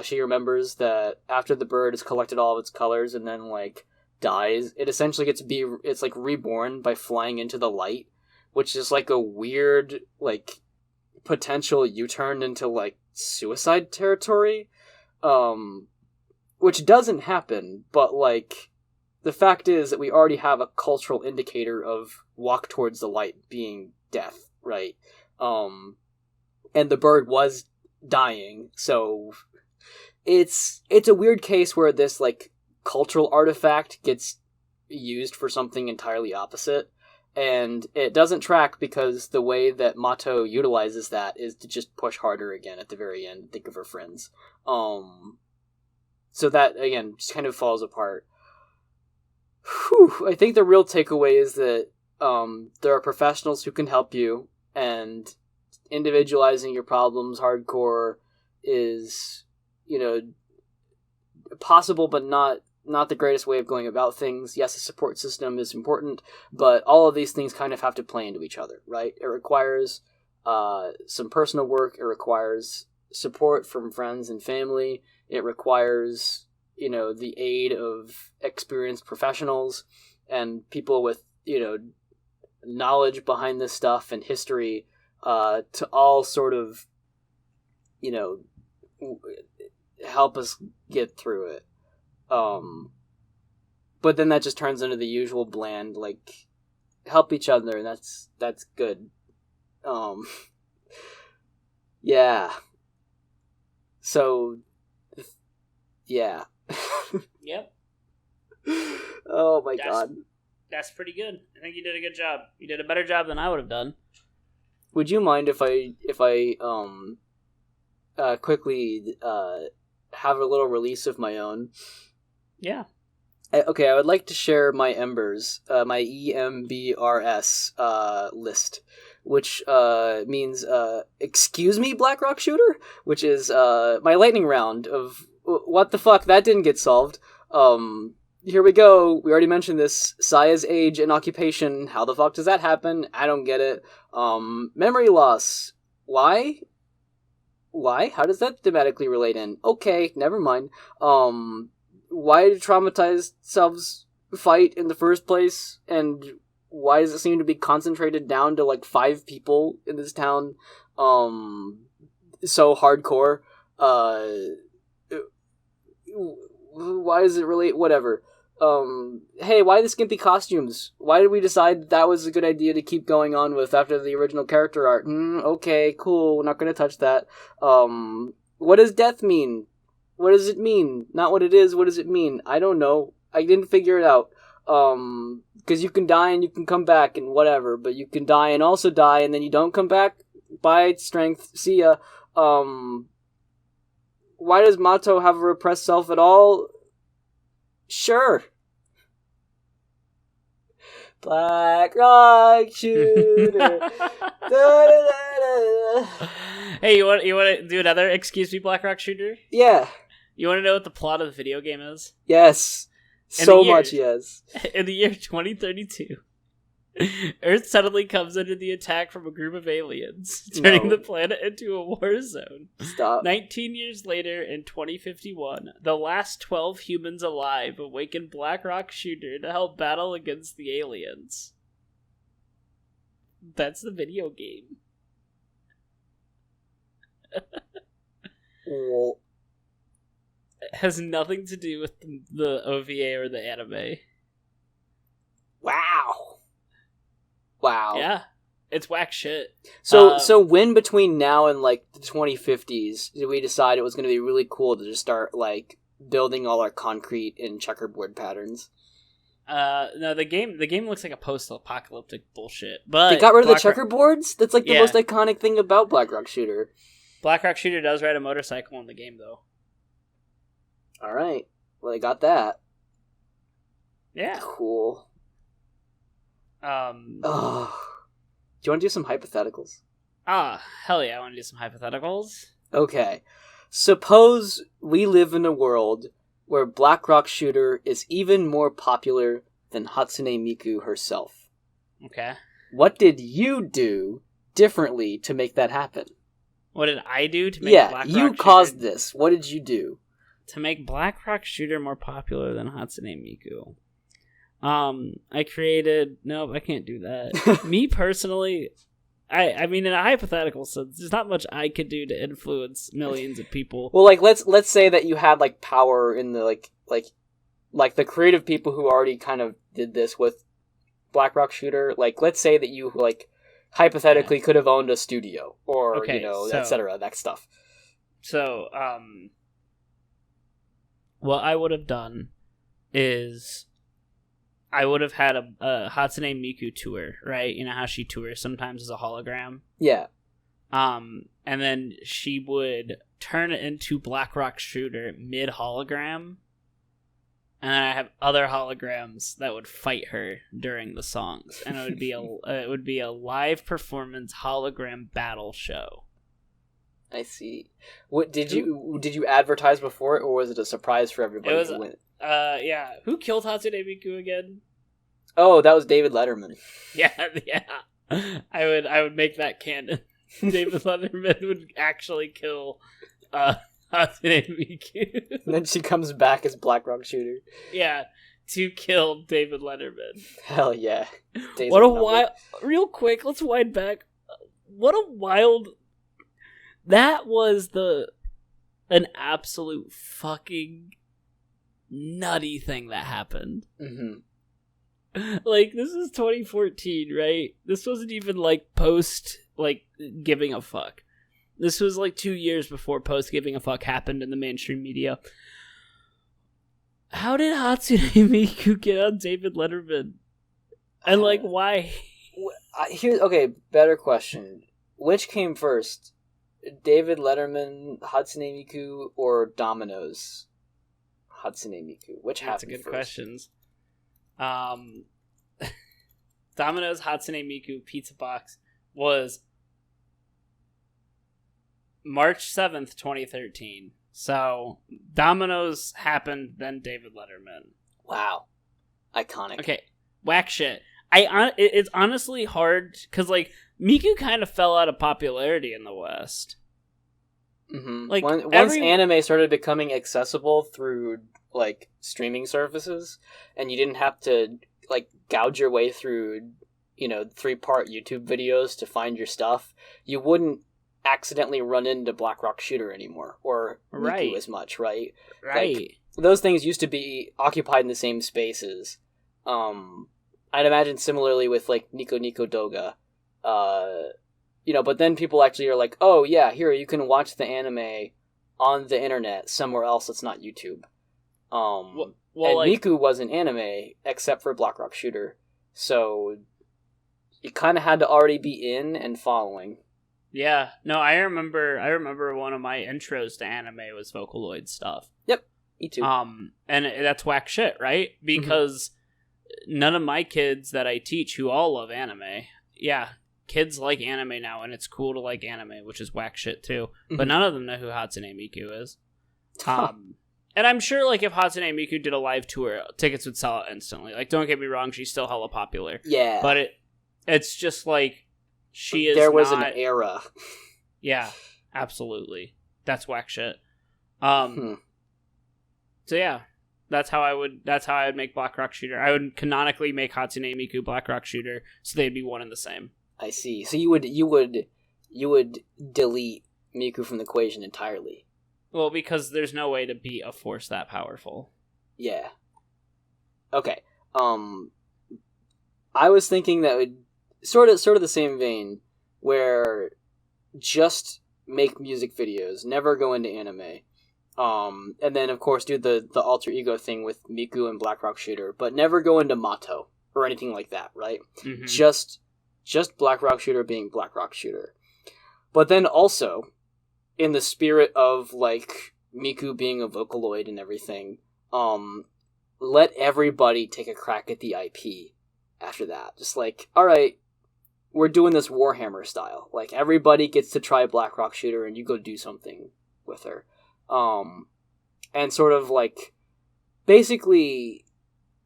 she remembers that after the bird has collected all of its colors and then like dies, it essentially it's like reborn by flying into the light, which is like a weird like potential U-turn into like suicide territory, which doesn't happen, but like the fact is that we already have a cultural indicator of walk towards the light being death, right? And the bird was dying, so it's a weird case where this like cultural artifact gets used for something entirely opposite, and it doesn't track because the way that Mato utilizes that is to just push harder again at the very end and think of her friends. So that again just kind of falls apart. Whew, I think the real takeaway is that there are professionals who can help you, and individualizing your problems hardcore is, possible, but not the greatest way of going about things. Yes, a support system is important, but all of these things kind of have to play into each other, right? It requires some personal work. It requires support from friends and family. It requires, the aid of experienced professionals and people with, knowledge behind this stuff and history, to all sort of, help us get through it. But then that just turns into the usual bland, like, help each other, and that's good. Yeah. So, yeah. Yep. Oh my god. That's pretty good. I think you did a good job. You did a better job than I would have done. Would you mind if I quickly have a little release of my own? Yeah. Okay, I would like to share my embers, my EMBRS list, which means excuse me, Black Rock Shooter, which is my lightning round of what the fuck, that didn't get solved. Here we go. We already mentioned this. Saya's age and occupation. How the fuck does that happen? I don't get it. Memory loss. Why? How does that thematically relate in? Okay, never mind. Why do traumatized selves fight in the first place? And why does it seem to be concentrated down to like 5 people in this town? So hardcore. Why does it relate? Whatever. Hey, why the skimpy costumes? Why did we decide that was a good idea to keep going on with after the original character art? Okay, cool, we're not gonna touch that. What does death mean? What does it mean? Not what it is, what does it mean? I don't know. I didn't figure it out. Because you can die and you can come back and whatever, but you can die and also die and then you don't come back? Bye, strength, see ya. Why does Mato have a repressed self at all? Sure. Black Rock Shooter. Hey, you want to do another Excuse Me, Black Rock Shooter? Yeah. You want to know what the plot of the video game is? Yes. So much, yes. In the year 2032, Earth suddenly comes under the attack from a group of aliens, turning the planet into a war zone. Stop. 19 years later, in 2051, the last 12 humans alive awaken Black Rock Shooter to help battle against the aliens. That's the video game. Well, it has nothing to do with the OVA or the anime. Wow. Yeah. It's whack shit. So when between now and like the 2050s did we decide it was going to be really cool to just start like building all our concrete in checkerboard patterns? No, the game looks like a post-apocalyptic bullshit. But they got rid of the checkerboards? That's like the most iconic thing about Black Rock Shooter. Black Rock Shooter does ride a motorcycle in the game, though. All right. Well, I got that. Yeah. Cool. Oh. Do you want to do some hypotheticals? Hell yeah, I want to do some hypotheticals. Okay. Suppose we live in a world where Black Rock Shooter is even more popular than Hatsune Miku herself. Okay. What did you do differently to make that happen? What did I do to make Black Rock Shooter? Yeah, you caused this. What did you do? To make Black Rock Shooter more popular than Hatsune Miku. I created... Nope, I can't do that. Me personally... I mean, in a hypothetical sense, there's not much I could do to influence millions of people. Well, like, let's say that you had, like, power in the, like the creative people who already kind of did this with Black Rock Shooter. Like, let's say that you, like, hypothetically could have owned a studio, or, etc., that stuff. So, what I would have done is... I would have had a Hatsune Miku tour, right? You know how she tours sometimes as a hologram? Yeah. And then she would turn it into Black Rock Shooter mid-hologram. And then I have other holograms that would fight her during the songs. And it would be a live performance hologram battle show. I see. What did you advertise before it, or was it a surprise for everybody? It was yeah. Who killed Hatsune Miku again? Oh, that was David Letterman. Yeah. I would make that canon. David Letterman would actually kill Hatsune Miku. And then she comes back as Black Rock Shooter. Yeah, to kill David Letterman. Hell yeah. What a wild... Real quick, let's wind back. What a wild... That was an absolute fucking nutty thing that happened. Mm-hmm. Like, this is 2014, right? This wasn't even, like, post, like, giving a fuck. This was, like, 2 years before post giving a fuck happened in the mainstream media. How did Hatsune Miku get on David Letterman? And, like, why? Okay, better question. Which came first? David Letterman, Hatsune Miku, or Domino's Hatsune Miku? Which happened first? That's a good questions. Domino's Hatsune Miku Pizza Box was March 7th, 2013. So, Domino's happened, then David Letterman. Wow. Iconic. Okay, whack shit. It's honestly hard, because, like, Miku kind of fell out of popularity in the West. Mm-hmm. Like, once anime started becoming accessible through, like, streaming services, and you didn't have to, like, gouge your way through, 3-part YouTube videos to find your stuff, you wouldn't accidentally run into Black Rock Shooter anymore, or Miku as much, right? Right. Like, those things used to be occupied in the same spaces. I'd imagine similarly with, like, Nico Nico Doga. But then people actually are like, oh, yeah, here, you can watch the anime on the internet somewhere else that's not YouTube. And Miku wasn't anime, except for Black Rock Shooter. So, you kind of had to already be in and following. Yeah. No, I remember one of my intros to anime was Vocaloid stuff. Yep, me too. And that's whack shit, right? Because none of my kids that I teach who all love anime, kids like anime now, and it's cool to like anime, which is whack shit too. But none of them know who Hatsune Miku is. And I'm sure, like, if Hatsune Miku did a live tour, tickets would sell out instantly. Like, don't get me wrong, she's still hella popular. Yeah. But it's just, like, she is There was an era. Yeah, absolutely. That's whack shit. So, yeah. That's how I would make Black Rock Shooter. I would canonically make Hatsune Miku Black Rock Shooter, so they'd be one and the same. I see. So you would delete Miku from the equation entirely. Well, because there's no way to beat a force that powerful. Yeah. Okay. I was thinking that would sort of the same vein, where just make music videos, never go into anime. And then of course do the alter ego thing with Miku and Black Rock Shooter, but never go into Mato or anything like that, right? Mm-hmm. Just Black Rock Shooter being Black Rock Shooter. But then also, in the spirit of, like, Miku being a Vocaloid and everything, let everybody take a crack at the IP after that. Just like, alright, we're doing this Warhammer style. Like, everybody gets to try Black Rock Shooter and you go do something with her. And sort of like, basically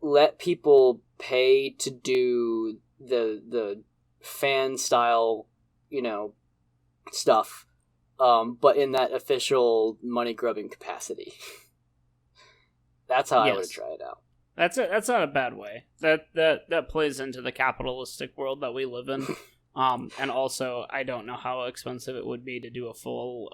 let people pay to do the fan style, stuff, but in that official money grubbing capacity. That's how I would try it out. That's not a bad way. That plays into the capitalistic world that we live in. And also, I don't know how expensive it would be to do a full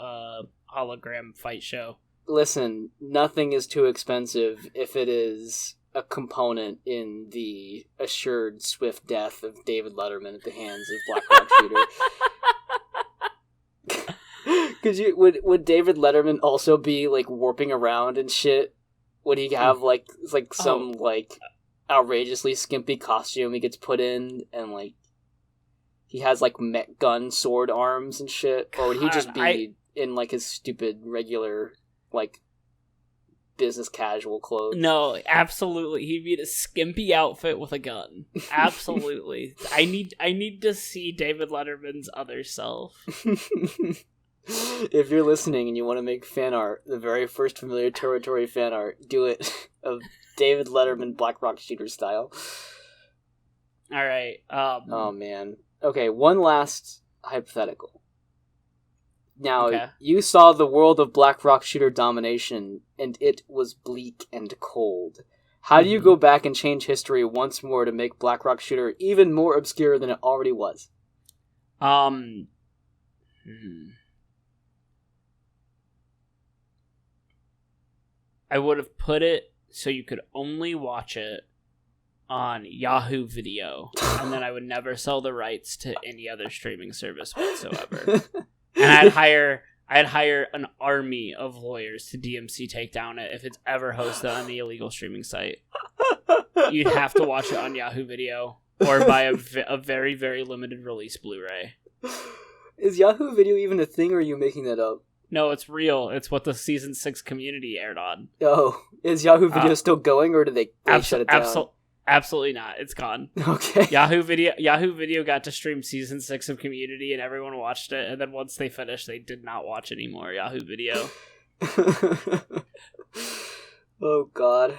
hologram fight show. Listen, nothing is too expensive if it is a component in the assured swift death of David Letterman at the hands of Black Rock Shooter. Because would David Letterman also be like warping around and shit? Would he have some outrageously skimpy costume he gets put in, and like he has like mech gun sword arms and shit? Or would he just be in like his stupid regular like business casual clothes? No, absolutely. He'd be in a skimpy outfit with a gun. Absolutely. I need to see David Letterman's other self. If you're listening and you want to make fan art, the very first Familiar Territory fan art, do it of David Letterman Black Rock Shooter style. Alright. Oh man. Okay, one last hypothetical. Now, You saw the world of Black Rock Shooter domination, and it was bleak and cold. How do you go back and change history once more to make Black Rock Shooter even more obscure than it already was? I would have put it so you could only watch it on Yahoo Video, and then I would never sell the rights to any other streaming service whatsoever. And I'd hire an army of lawyers to DMC take down it if it's ever hosted on the illegal streaming site. You'd have to watch it on Yahoo Video or buy a very, very limited release Blu-ray. Is Yahoo Video even a thing, or are you making that up? No, it's real. It's what the Season 6 community aired on. Oh, is Yahoo Video still going, or did they shut it down? Absolutely not. It's gone. Okay. Yahoo Video got to stream Season 6 of Community, and everyone watched it, and then once they finished, they did not watch anymore. Yahoo Video. Oh, God.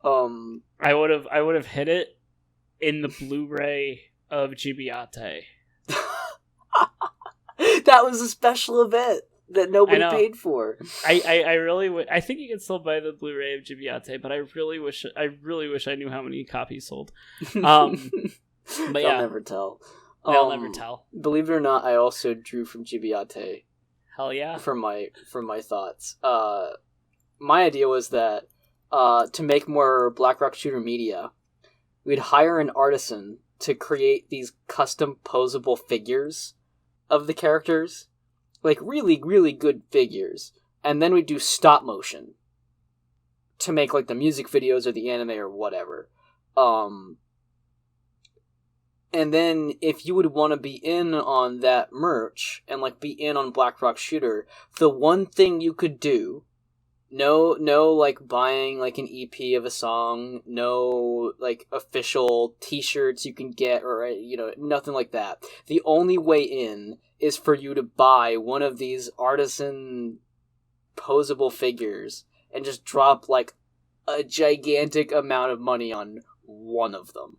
I would have hit it in the Blu-ray of Gibiate. That was a special event that nobody paid for. I really would. I think you can still buy the Blu-ray of Gibiate, but I really wish I knew how many copies sold. But I'll never tell. I'll never tell. Believe it or not, I also drew from Gibiate. Hell yeah! For my thoughts. My idea was that to make more Black Rock Shooter media, we'd hire an artisan to create these custom posable figures of the characters. Like, really, really good figures. And then we do stop motion to make, like, the music videos or the anime or whatever. And then, if you would want to be in on that merch, and, like, be in on Black Rock Shooter, the one thing you could do, no, like, buying, like, an EP of a song, no, like, official t-shirts you can get, or, nothing like that. The only way in is for you to buy one of these artisan posable figures and just drop like a gigantic amount of money on one of them.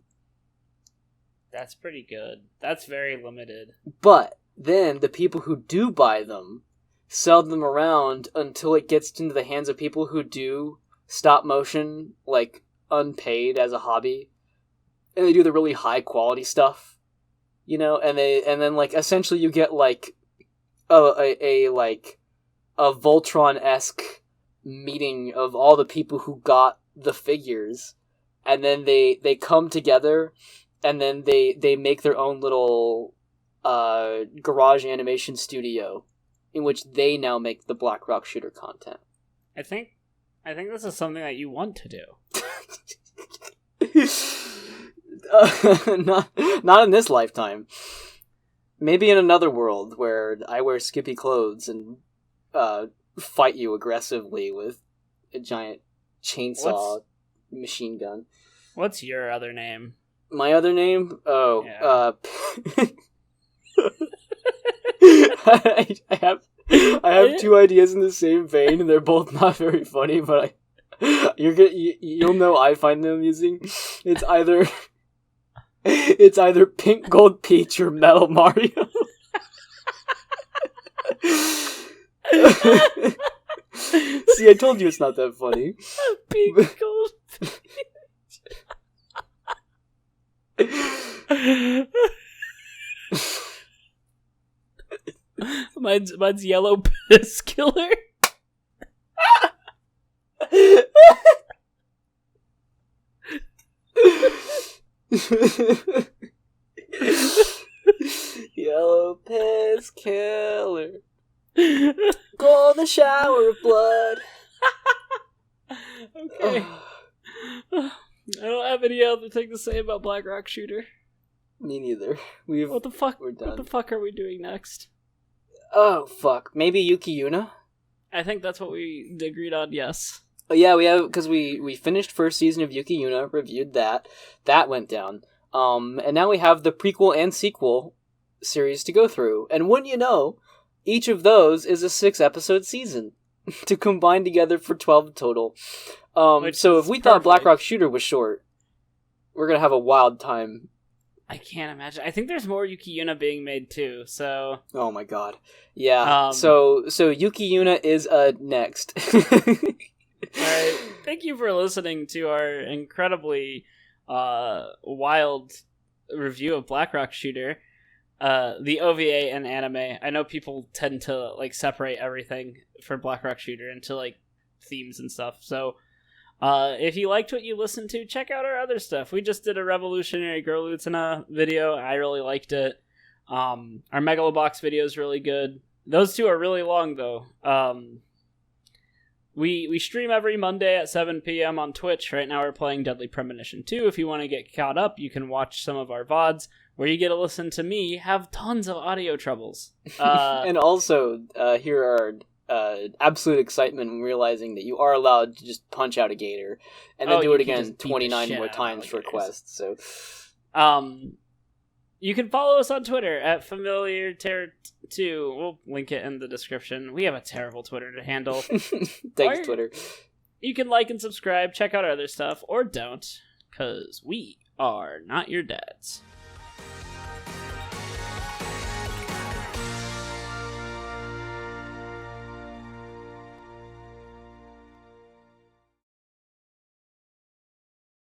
That's pretty good. That's very limited. But then the people who do buy them sell them around until it gets into the hands of people who do stop motion, like unpaid as a hobby, and they do the really high quality stuff. And then like essentially you get like a Voltron-esque meeting of all the people who got the figures, and then they come together, and then they make their own little garage animation studio in which they now make the Black Rock Shooter content. I think this is something that you want to do. Not in this lifetime. Maybe in another world where I wear skimpy clothes and fight you aggressively with a giant chainsaw machine gun. What's your other name? My other name? Oh, Yeah. I have two ideas in the same vein, and they're both not very funny. But you'll know I find them amusing. It's either Pink Gold Peach or Metal Mario. See, I told you it's not that funny. Pink Gold Peach. Mine's Yellow Piss Killer. Yellow Piss Killer. Golden shower of blood. Okay. I don't have any other thing to say about Black Rock Shooter. Me neither. What the fuck? We're done. What the fuck are we doing next? Oh fuck! Maybe Yuki Yuna. I think that's what we agreed on. Yes. Oh yeah, we have because we finished first season of Yuki Yuna, reviewed that. That went down. And now we have the prequel and sequel series to go through. And wouldn't you know, each of those is a 6-episode season to combine together for 12 total. So if we thought Black Rock Shooter was short, we're gonna have a wild time. I can't imagine. I think there's more Yuki Yuna being made too. So. Oh my god. Yeah. So Yuki Yuna is next. Alright. Thank you for listening to our incredibly wild review of Black Rock Shooter. The OVA and anime. I know people tend to like separate everything for Black Rock Shooter into like themes and stuff. So if you liked what you listened to, check out our other stuff. We just did a Revolutionary Girl Utena video. I really liked it. Our Megalobox video is really good. Those two are really long though. We stream every Monday at 7 p.m. on Twitch. Right now we're playing Deadly Premonition 2. If you want to get caught up, you can watch some of our VODs where you get to listen to me have tons of audio troubles. And also, here are absolute excitement when realizing that you are allowed to just punch out a gator and then do it again 29 more times for quests. So, you can follow us on Twitter at FamiliarTerror2. We'll link it in the description. We have a terrible Twitter to handle. Thanks, Twitter. You can like and subscribe, check out our other stuff, or don't, because we are not your dads.